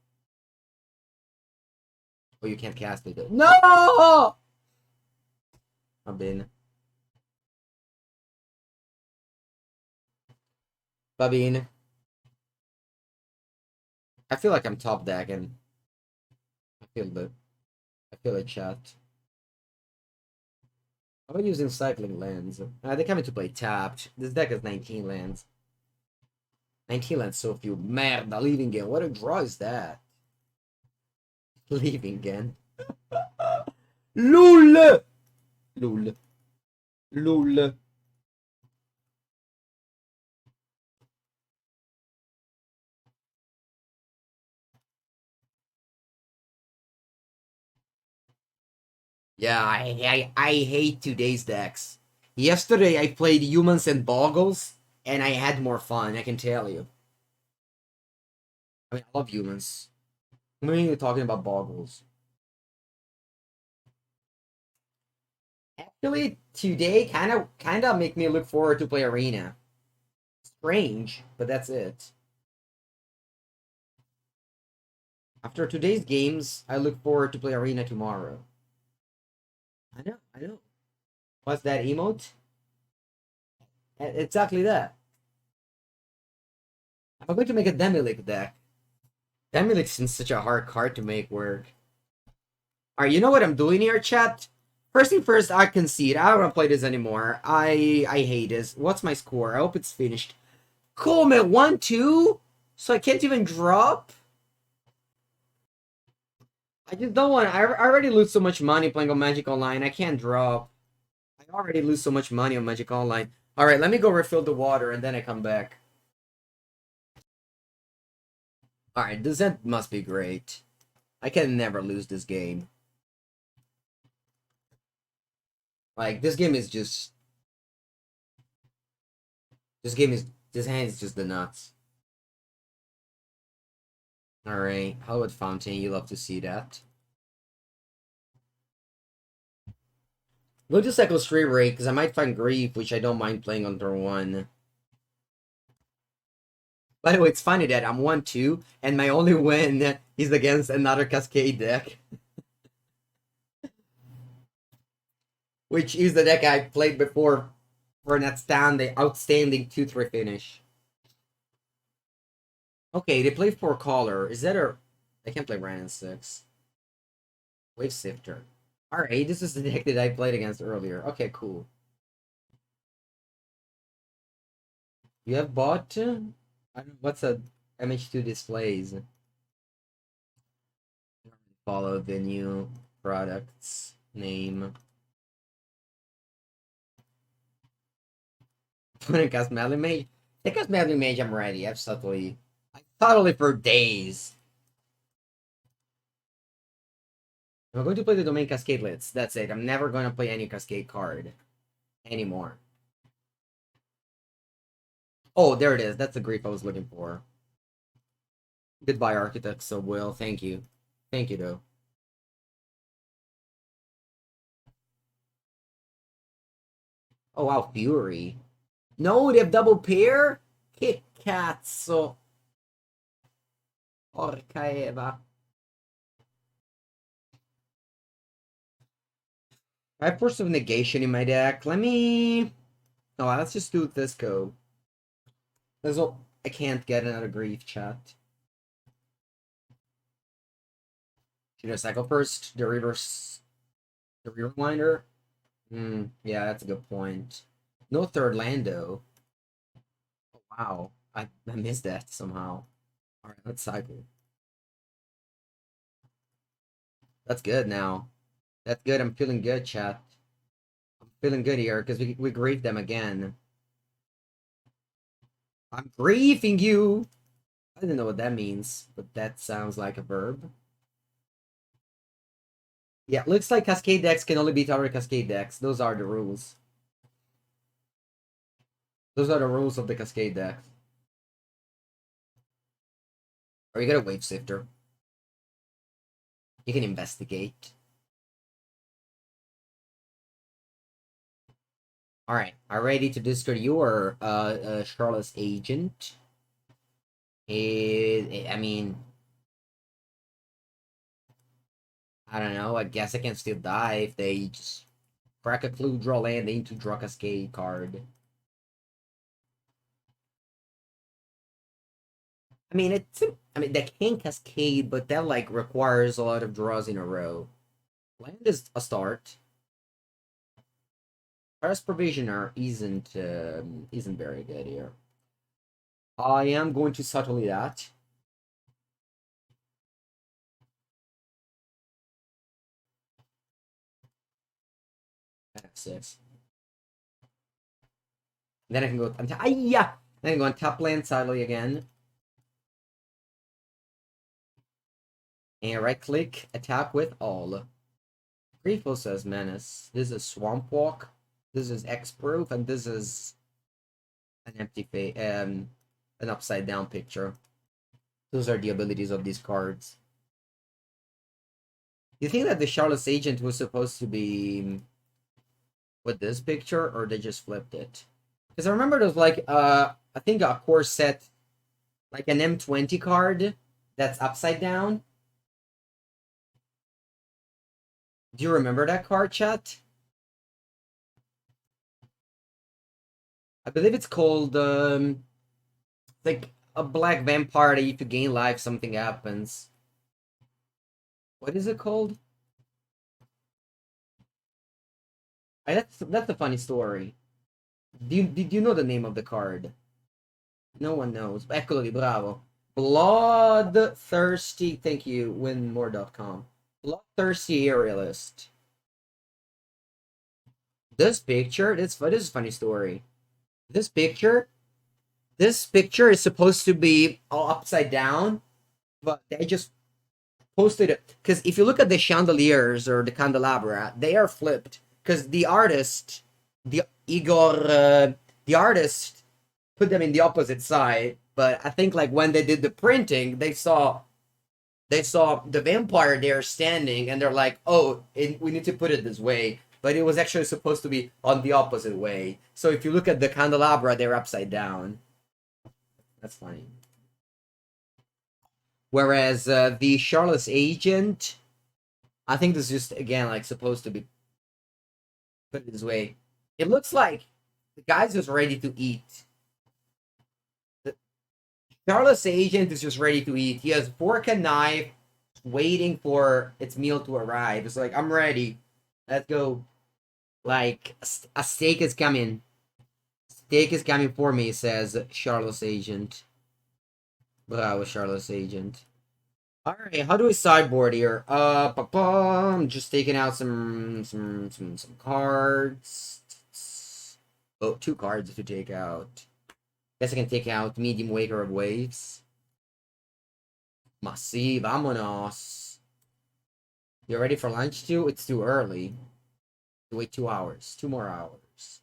Oh, you can't cast it. No! I've been. Babine. I feel like I'm top decking. I feel it, chat. How about using cycling lands? They come into play tapped. This deck has 19 lands. 19 lands, so few. Merda, leaving again. What a draw is that? Leaving again. LOL! LOL. LOL. Yeah, I hate today's decks. Yesterday I played Humans and Boggles, and I had more fun, I can tell you. I mean, I love Humans. I'm mainly talking about Boggles. Actually, today kind of make me look forward to play Arena. Strange, but that's it. After today's games, I look forward to play Arena tomorrow. I know. What's that emote? Exactly that. I'm going to make a Demilik deck. Demilik's in such a hard card to make work. Alright, you know what I'm doing here, chat? First thing first, I concede. I don't want to play this anymore. I hate this. What's my score? I hope it's finished. Cool, man. 1-2? So I can't even drop? I just don't want... I already lose so much money playing on Magic Online. I can't drop. I I already lose so much money on Magic Online. All right, let me go refill the water and then I come back. All right, this end must be great. I can never lose this game. Like this game is just. This hand is just the nuts. All right, Hollywood Fountain. You love to see that. Go to Cycle Straight Rate because I might find Grief, which I don't mind playing on turn 1. By the way, it's funny that I'm 1-2, and my only win is against another Cascade deck, which is the deck I played before for an outstanding 2-3 finish. Okay, they play 4 Caller. Is that a... I can't play Ran in 6. Wave Sifter. Alright, this is the deck that I played against earlier. Okay, cool. You have bought... I don't know, what's a MH2 displays? Follow the new product's name. When it cast Madly Mage? It cast Madly Mage, I'm ready. I've subtly... Totally for days. I'm going to play the Domain Cascade Lids. That's it. I'm never going to play any Cascade card anymore. Oh, there it is. That's the grief I was looking for. Goodbye, Architect So Will. Thank you. Thank you, though. Oh, wow. Fury. No, they have double pair? Che cazzo. Porca Eva. I have Force of Negation in my deck. Let me... Oh, let's just do this go. I can't get another grief, chat. Should I cycle first? The reverse... The rewinder? Yeah, that's a good point. No third Lando. Oh, wow. I missed that somehow. Alright, let's cycle. That's good now. That's good. I'm feeling good, chat. I'm feeling good here because we grieved them again. I'm grieving you! I don't know what that means, but that sounds like a verb. Yeah, looks like Cascade decks can only beat other Cascade decks. Those are the rules. Those are the rules of the Cascade decks. Or you get a Wave Sifter. You can investigate. Alright, are ready to discard your Charlotte's Agent? I mean... I don't know, I guess I can still die if they just crack a clue, draw land, into draw Cascade card. I mean, they can Cascade, but that, like, requires a lot of draws in a row. Land is a start. First Provisioner isn't very good here. I am going to subtly that. F6. Then I can go yeah. Then I can go on top land subtly again. And right click, attack with all. Grief also has menace. This is Swamp Walk. This is X-Proof, and this is an empty face, an upside down picture. Those are the abilities of these cards. You think that the Charlotte's Agent was supposed to be with this picture, or they just flipped it? Because I remember there's like I think a core set, like an M20 card that's upside down. Do you remember that card, chat? I believe it's called like a black vampire that if you gain life something happens. What is it called? That's a funny story. Did you know the name of the card? No one knows. Eccolo di bravo. Bloodthirsty. Thank you, winmore.com. Bloodthirsty Aerialist. This picture, this is a funny story. This picture, this picture is supposed to be all upside down, but they just posted it because if you look at the chandeliers or the candelabra, they are flipped because the artist, the Igor, the artist put them in the opposite side. But I think like when they did the printing, they saw the vampire there standing, and they're like, "Oh, we need to put it this way." But it was actually supposed to be on the opposite way. So if you look at the candelabra, they're upside down. That's funny. Whereas the Charlotte's agent, I think this is just again like supposed to be put this way. It looks like the guy's just ready to eat. The Charlotte's agent is just ready to eat. He has fork and knife, waiting for its meal to arrive. It's like I'm ready. Let's go. Like a steak is coming. Steak is coming for me, says Charlotte's agent. Bravo, Charlotte's agent. All right, how do we sideboard here? I'm just taking out some cards. Oh, two cards to take out. Guess I can take out Medium Waker of Waves. Masi, vámonos. You ready for lunch too? It's too early. Wait 2 hours. 2 more hours.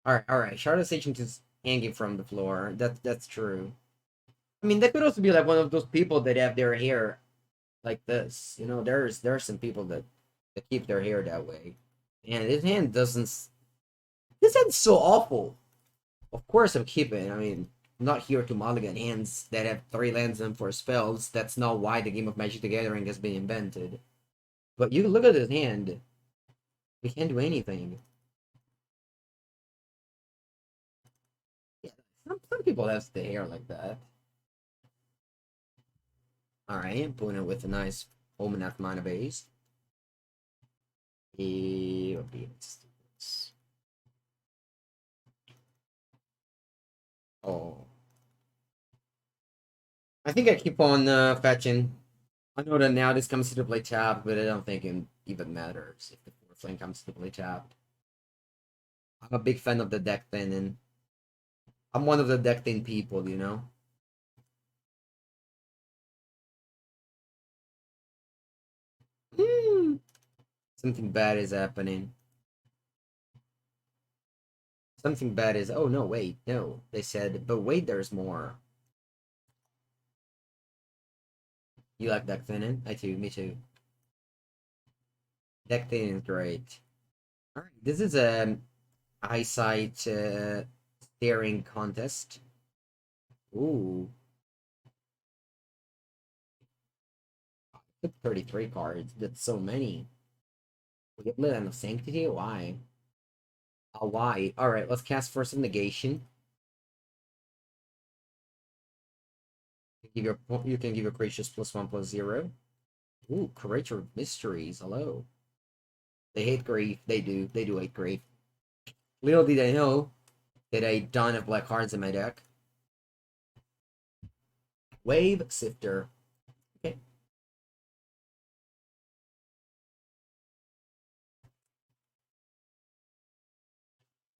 All right. Charlotte's agent is hanging from the floor. That's true. I mean, that could also be like one of those people that have their hair like this. You know, there's some people that keep their hair that way. And his hand doesn't. His hand's so awful. Of course, I'm keeping. I mean, I'm not here to mulligan hands that have 3 lands in for spells. That's not why the game of Magic the Gathering has been invented. But you look at his hand. He can't do anything. Yeah, some people have the hair like that. Alright, Puna with a nice Omenath mana base. Oh. I think I keep on fetching. I know that now this comes to the play tap, but I don't think it even matters if the 4 flame comes to play tap. I'm a big fan of the deck thinning. I'm one of the deck thin people, you know? Something bad is happening. Something bad is. Oh, no, wait. No. They said, but wait, there's more. You like deck thinning? I too. Me too. Deck thinning is great. Alright, this is a eyesight staring contest. Ooh. 33 cards. That's so many. We get Land of Sanctity? Why? Why? Alright, let's cast Force of Negation. You can give your creatures +1/+0. Ooh, Creature of Mysteries. Hello. They hate grief. They do. They do hate grief. Little did I know that I don't have black cards in my deck. Wave Sifter. Okay.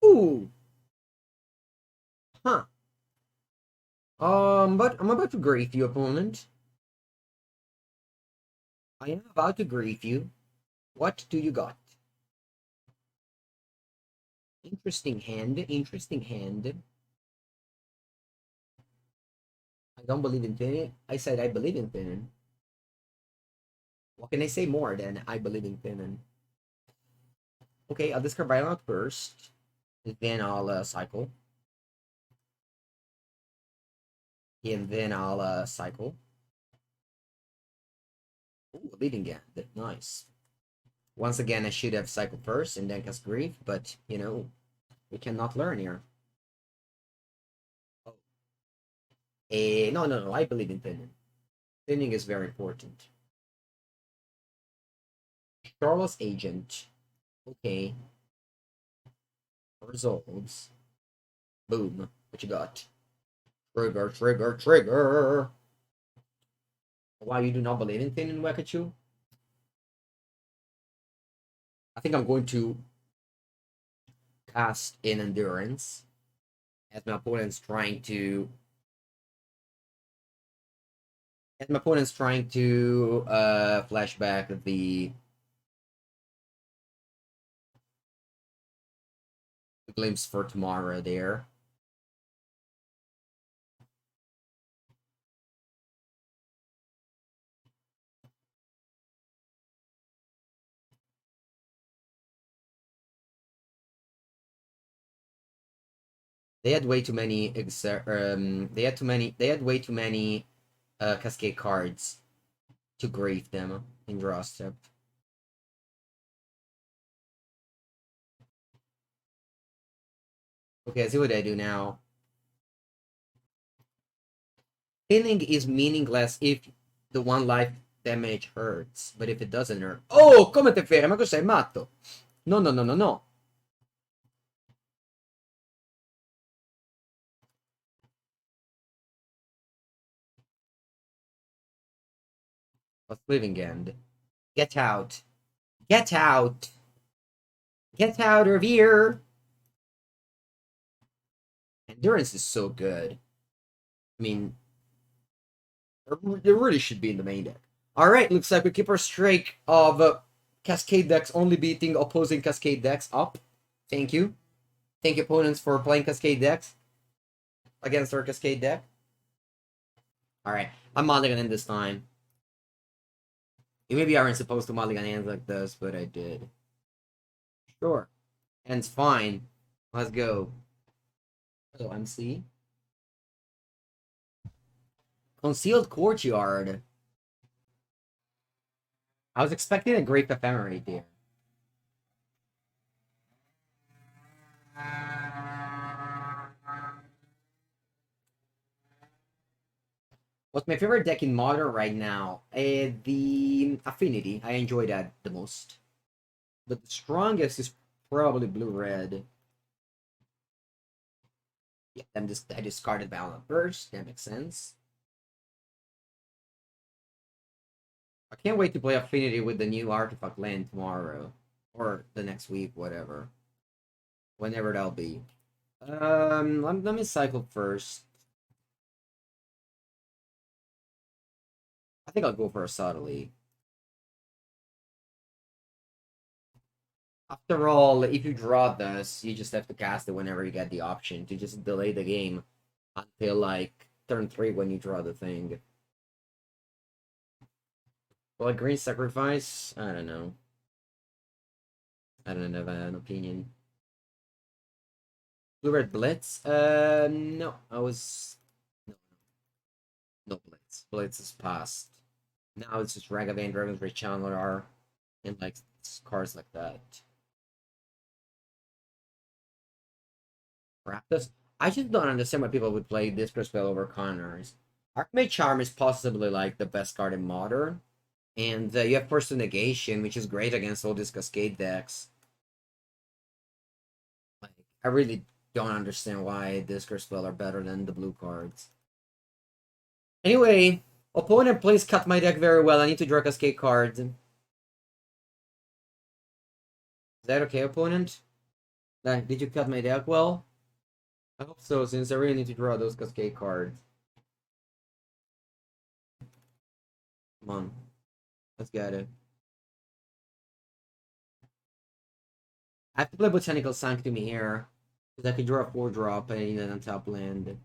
Ooh. Huh. But I'm about to grief you, opponent. I am about to grief you. What do you got? Interesting hand. Interesting hand. I don't believe in thinning. I said I believe in thinning. What can I say more than I believe in thinning? Okay, I'll discard Violent first. Then I'll cycle. And then I'll cycle. Ooh, leading again. Nice. Once again, I should have cycled first and then cast grief, but you know, we cannot learn here. Oh. No. I believe in thinning. Thinning is very important. Charles Agent. Okay. Resolves. Boom. What you got? Trigger. Why you do not believe in thinning, Wakachu? I think I'm going to cast in Endurance as my opponent's trying to flashback the glimpse for tomorrow there. They had way too many they had way too many Cascade cards to grief them in draw step. Okay, I see what I do now. Healing is meaningless if the one life damage hurts, but if it doesn't hurt. Oh, come te fermi? Ma cosa sei matto? No, no, no, no, no. What's living end? Get out. Get out. Get out of here. Endurance is so good. I mean, it really should be in the main deck. Alright, looks like we keep our streak of Cascade decks only beating opposing Cascade decks up. Thank you. Thank you, opponents, for playing Cascade decks against our Cascade deck. Alright, I'm mulliganing this time. Maybe I aren't supposed to mulligan hands like this, but I did. Sure. And it's fine. Let's go. Hello, MC. Concealed Courtyard. I was expecting a Great Ephemerate there. What's my favorite deck in Modern right now? The Affinity. I enjoy that the most. But the strongest is probably Blue-Red. Yeah, I discarded Balance first. That makes sense. I can't wait to play Affinity with the new Artifact land tomorrow. Or the next week, whatever. Whenever that'll be. Let me cycle first. I think I'll go for a subtly. After all, if you draw this, you just have to cast it whenever you get the option to just delay the game until like turn 3 when you draw the thing. Well, a green sacrifice? I don't know. I don't have an opinion. Blue-red blitz? No. I was... No. No blitz. Blitz is past. Now it's just Ragavan, Dragon's Ray Chandler, and like cards like that. Raptors? I just don't understand why people would play Disco Spell over Connors. Archmage Charm is possibly like the best card in Modern. And you have Force Negation, which is great against all these Cascade decks. Like, I really don't understand why Disco Spell are better than the blue cards. Anyway, opponent plays cut my deck very well. I need to draw Cascade cards. Is that okay, opponent? Did you cut my deck well? I hope so, since I really need to draw those Cascade cards. Come on. Let's get it. I have to play Botanical Sanctum here. Because I can draw a 4-drop and then on top land.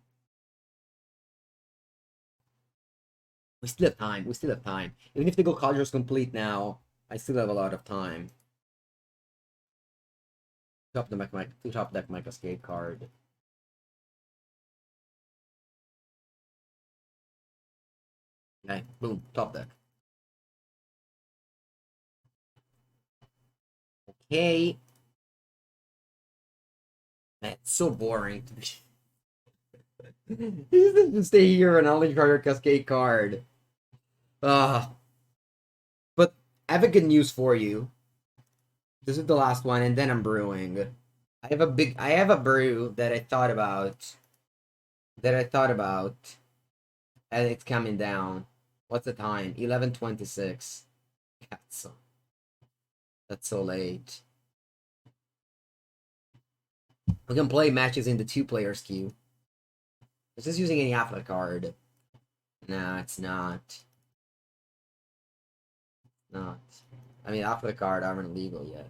We still have time. We still have time. Even if the go Conjure's complete now, I still have a lot of time. Top deck my Cascade card. Okay, boom, top deck. Okay. Man, it's so boring. You just stay here and only draw your Cascade card. But I have a good news for you. This is the last one, and then I'm brewing. I have a brew that I thought about. And it's coming down. What's the time? 11:26. That's so late. We can play matches in the 2-players queue. Is this using any alpha card? Nah, it's not. Not. I mean, alpha card aren't legal yet.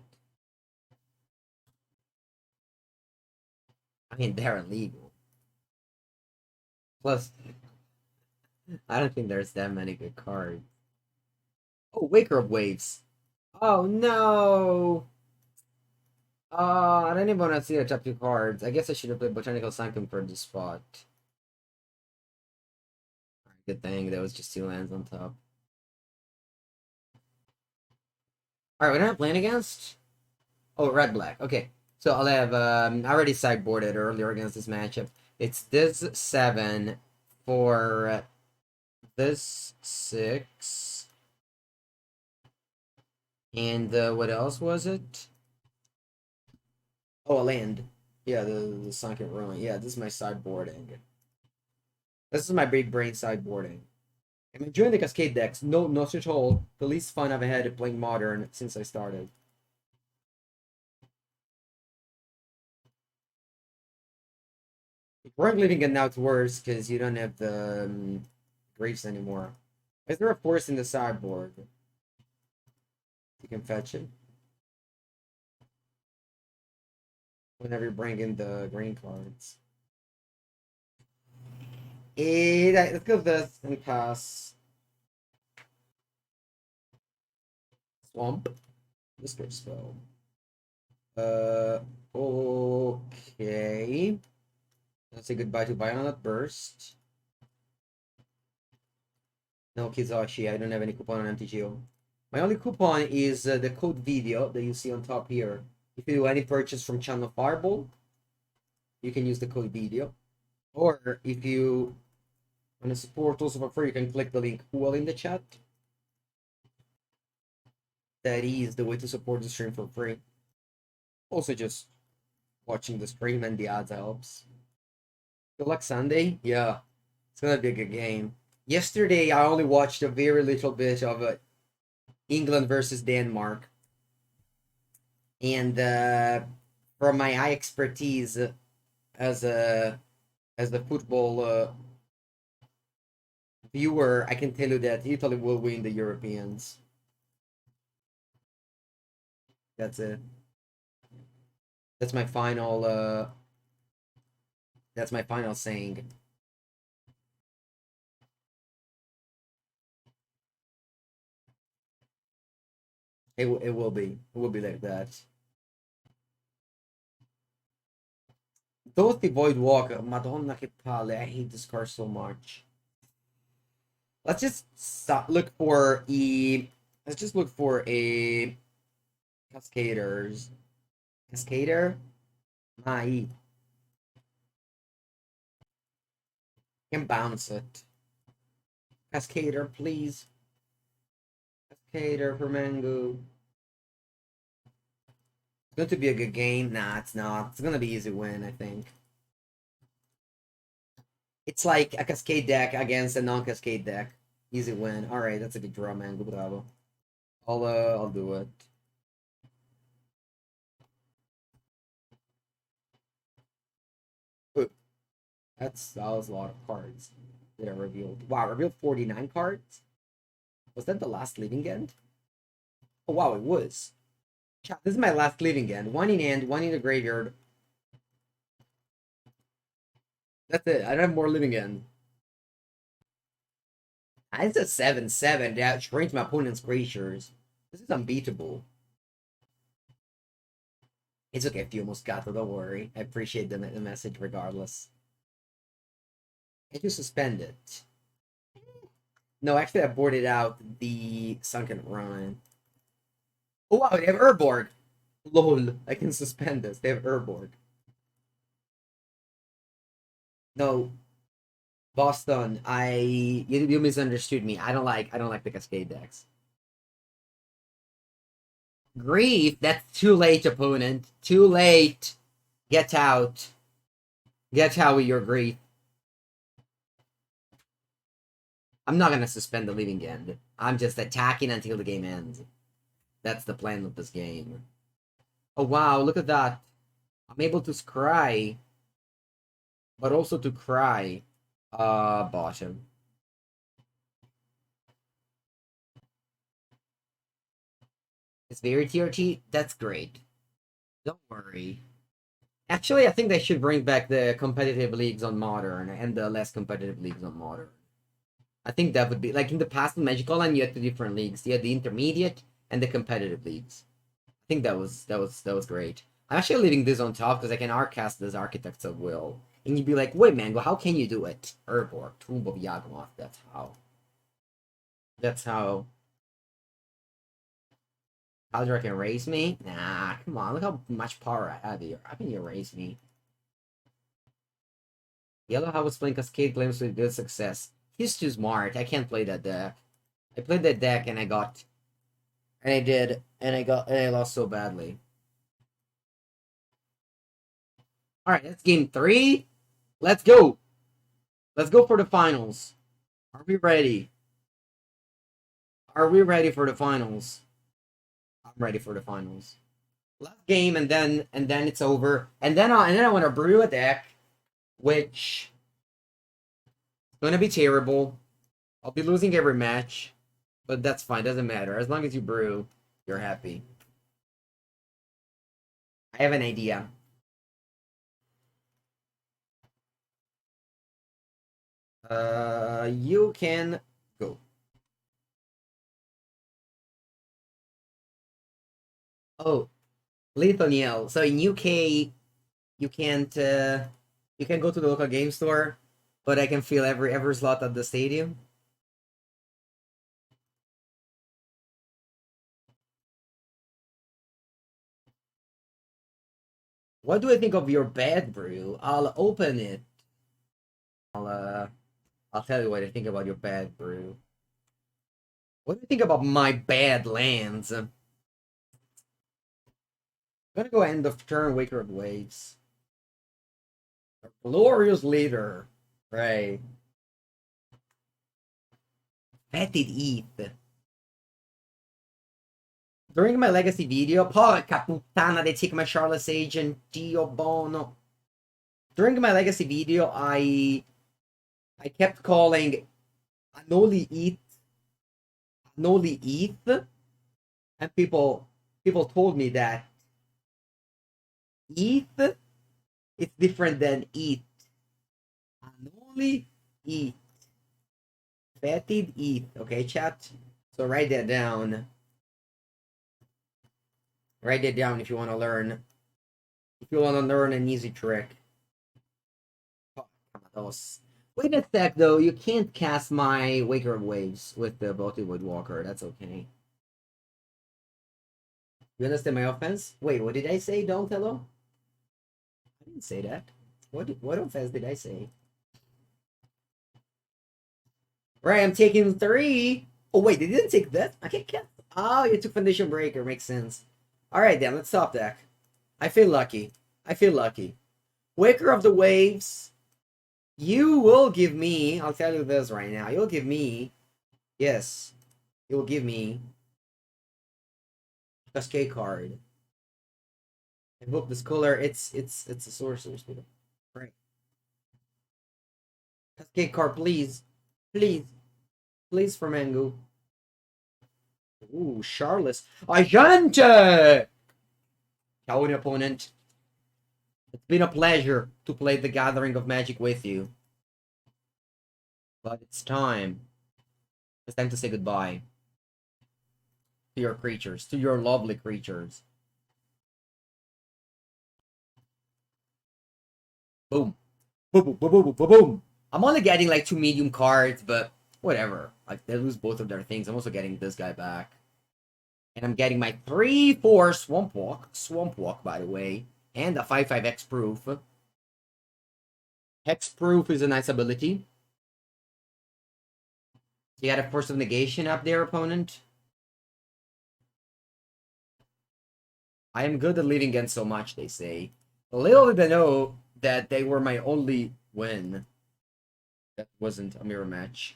I mean, they're illegal. Plus, I don't think there's that many good cards. Oh, Waker of Waves. Oh no! I didn't even want to see the top 2 cards. I guess I should have played Botanical Sanctum for the spot. Good thing there was just 2 lands on top. Alright, what am I playing against? Oh, red black. Okay. So I'll have I already sideboarded earlier against this matchup. It's this 7 for this 6. And what else was it? Oh, a land. Yeah, the sunken ruin. Yeah, this is my sideboarding. This is my big brain sideboarding. I'm enjoying the Cascade decks. No, not at all. The least fun I've had playing Modern since I started. Rogue Living End now it's worse because you don't have the Graves anymore. Is there a force in the sideboard? You can fetch it. Whenever you bring in the green cards. Let's go this and pass. Swamp. Whisper spell. Okay. Let's say goodbye to Violet Burst. No Kizashi, I don't have any coupon on MTGO. My only coupon is the code video that you see on top here. If you do any purchase from Channel Fireball, you can use the code video. Or if you want to support also for free, you can click the link well in the chat. That is the way to support the stream for free. Also, just watching the stream and the ads helps. Good luck Sunday. Yeah, it's gonna be a good game. Yesterday, I only watched a very little bit of England versus Denmark. And from my eye expertise as a football viewer, I can tell you that Italy will win the Europeans. That's it. That's my final saying. It will be. It will be like that. Dorothy Void Walker. Madonna che palle. I hate this card so much. Let's just look for a. Let's just look for a Cascaders. Cascader? Mai. Can bounce it. Cascader, please. Cascader for Mango. It's going to be a good game. Nah, it's not. It's going to be easy win, I think. It's like a Cascade deck against a non-Cascade deck. Easy win. Alright, that's a good draw, Mango. Bravo. I'll do it. Ooh. That was a lot of cards that I revealed. Wow, I revealed 49 cards? Was that the last living end? Oh wow, it was. This is my last living end. 1 in hand, 1 in the graveyard. That's it. I don't have more living end. It's a 7/7 that shrinks my opponent's creatures. This is unbeatable. It's okay if you almost got it, don't worry. I appreciate the message regardless. I just suspend it. No, actually I boarded out the Sunken Run. Oh wow, they have Urborg! Lol, I can suspend this. They have Urborg. No. Boston, you misunderstood me. I don't like the Cascade decks. Grief, that's too late, opponent. Too late. Get out. Get out with your grief. I'm not gonna suspend the living end. I'm just attacking until the game ends. That's the plan of this game. Oh wow, look at that. I'm able to scry, but also to cry. Bottom. It's very TRT. That's great. Don't worry. Actually, I think they should bring back the competitive leagues on Modern and the less competitive leagues on Modern. I think that would be like in the past in Magic Online, you had two different leagues. You had the intermediate and the competitive leagues. I think that was great. I'm actually leaving this on top because I can arcast this Architects of Will. And you'd be like, wait, Mango, how can you do it? Urborg, Tomb of Yawgmoth, that's how. That's how. Haldra can raise me? Nah, come on, look how much power I have here. How can you raise me? Yellow House playing Cascade claims with good success. He's too smart. I can't play that deck. I played that deck and I got. And I did. And I lost so badly. Alright, that's game 3. Let's go. Let's go for the finals. Are we ready? Are we ready for the finals? I'm ready for the finals. Last game and then it's over. And then I want to brew a deck, which is gonna be terrible. I'll be losing every match, but that's fine. Doesn't matter as long as you brew, you're happy. I have an idea. You can go. Oh, Lithoniel. So in UK, you can't. You can go to the local game store, but I can fill every slot at the stadium. What do I think of your bad brew? I'll open it. I'll tell you what I think about your bad brew. What do you think about my bad lands? I'm gonna go end of turn, Waker of Waves. Glorious leader. Right. Fetid ETH. During my legacy video, porca puttana, they take my Charlotte's Agent, Dio Bono. During my legacy video, I kept calling Anoli ETH, and people told me that ETH is different than ETH. Anoli ETH. Fetid ETH. Okay, chat? So write that down. Write that down if you want to learn. If you want to learn an easy trick. Oh, wait a sec, though. You can't cast my Waker of Waves with the Boltwood Walker. That's okay. You understand my offense? Wait, what did I say? Don't hello? I didn't say that. What offense did I say? Right, I'm taking 3. Oh, wait, they didn't take that? I can't cast. Oh, you took Foundation Breaker. Makes sense. Alright, then, let's stop deck. I feel lucky. I feel lucky. Waker of the Waves. You will give me, I'll tell you this right now. You'll give me, yes, you'll give me Cascade card. Invoke the Scholar. It's a sorcerer's speed. Right. Cascade card, please. Please. Please for Mango. Ooh, Charles. Agente! Coward opponent. It's been a pleasure to play the Gathering of Magic with you. But it's time. It's time to say goodbye. To your creatures. To your lovely creatures. Boom. Boom, boom, boom, boom, boom, boom. I'm only getting like 2 medium cards, but whatever. Like, they lose both of their things. I'm also getting this guy back. And I'm getting my 3/4 Swamp Walk. Swamp Walk, by the way. And a 5/5 Hexproof. Hexproof is a nice ability. You got a Force of Negation up there, opponent. I am good at leading against so much, they say. Little did they know that they were my only win. That wasn't a mirror match.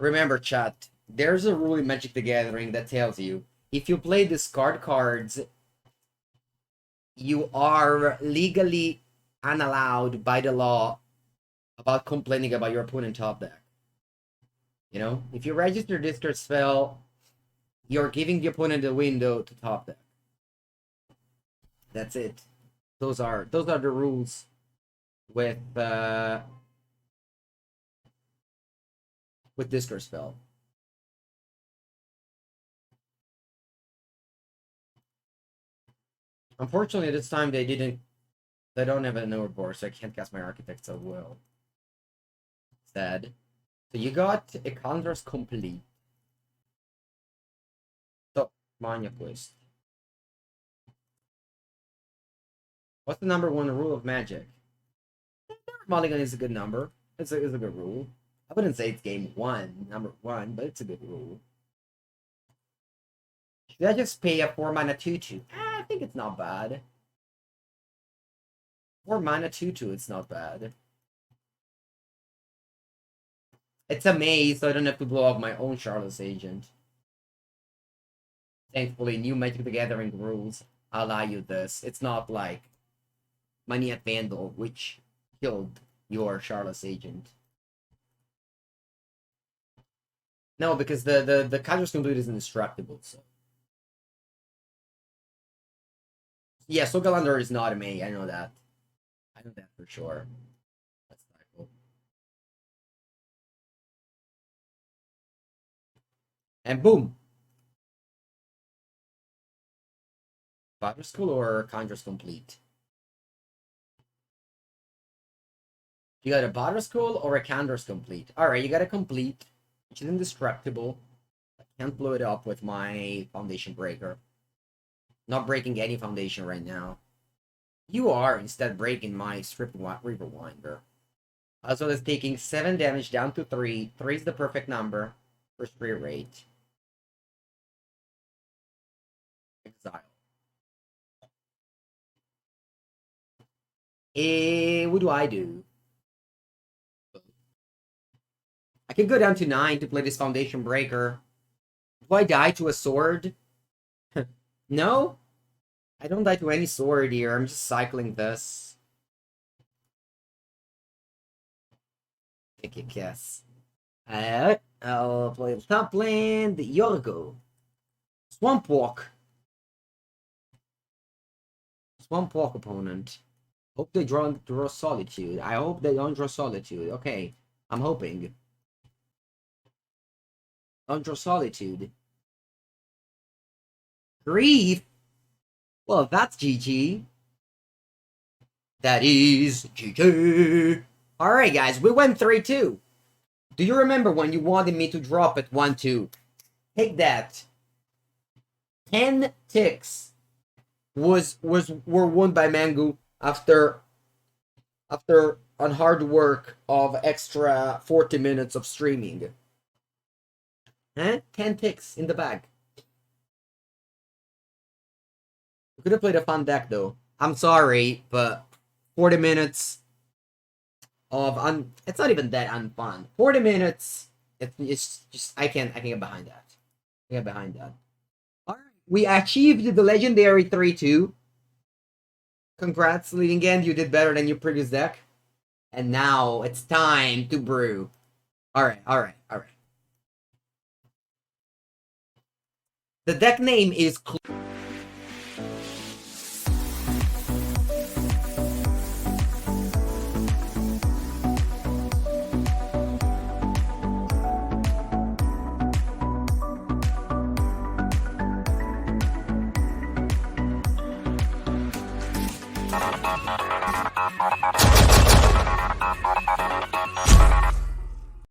Remember, chat, there's a rule in Magic the Gathering that tells you if you play discard cards, you are legally unallowed by the law about complaining about your opponent top deck. You know, if you register discard spell, you're giving the opponent a window to top deck. That's it. Those are the rules with discard spell. Unfortunately, this time they don't have an overboard, so I can't cast my Architect so well. Sad. So you got a Conjurer's Complete. So, Mania Quest. What's the number one rule of Magic? Mulligan is a good number. It's a good rule. I wouldn't say it's game one, number one, but it's a good rule. Should I just pay a 4-mana 2/2? I think it's not bad. 4-mana 2/2, it's not bad. It's a maze, so I don't have to blow up my own Charlotte's Agent. Thankfully, new Magic the Gathering rules allow you this. It's not like Money at Vandal, which killed your Charlotte's Agent. No, because the Conjurer's Complete is indestructible, so. Yeah, Sogalander is not a May, I know that. I know that for sure. That's not cool. And boom! Battle School or Conjurer's Complete? You got a Battle School or a Conjurer's Complete? Alright, you got a Complete, which is indestructible. I can't blow it up with my Foundation Breaker. Not breaking any foundation right now. You are instead breaking my River Winder. Also, it's taking 7 damage down to 3. 3 is the perfect number for spree rate. Exile. What do I do? I could go down to 9 to play this Foundation Breaker. Do I die to a sword? No? I don't die to any sword here. I'm just cycling this. Take a guess. I'll play the top lane, the Yorgo. Swamp Walk. Swamp Walk opponent. Hope they draw Solitude. I hope they don't draw Solitude. Okay, I'm hoping. Don't draw Solitude. Grief? Well, that's GG. That is GG. Alright, guys, we went 3-2. Do you remember when you wanted me to drop it 1-2? Take that. 10 ticks were won by Mengu after on hard work of extra 40 minutes of streaming. 10 ticks in the bag. We could have played a fun deck though. I'm sorry, but 40 minutes of it's not even that unfun. 40 minutes. It's just I can't get behind that. Alright. We achieved the legendary 3-2. Congrats, Leading End. You did better than your previous deck. And now it's time to brew. Alright. The deck name is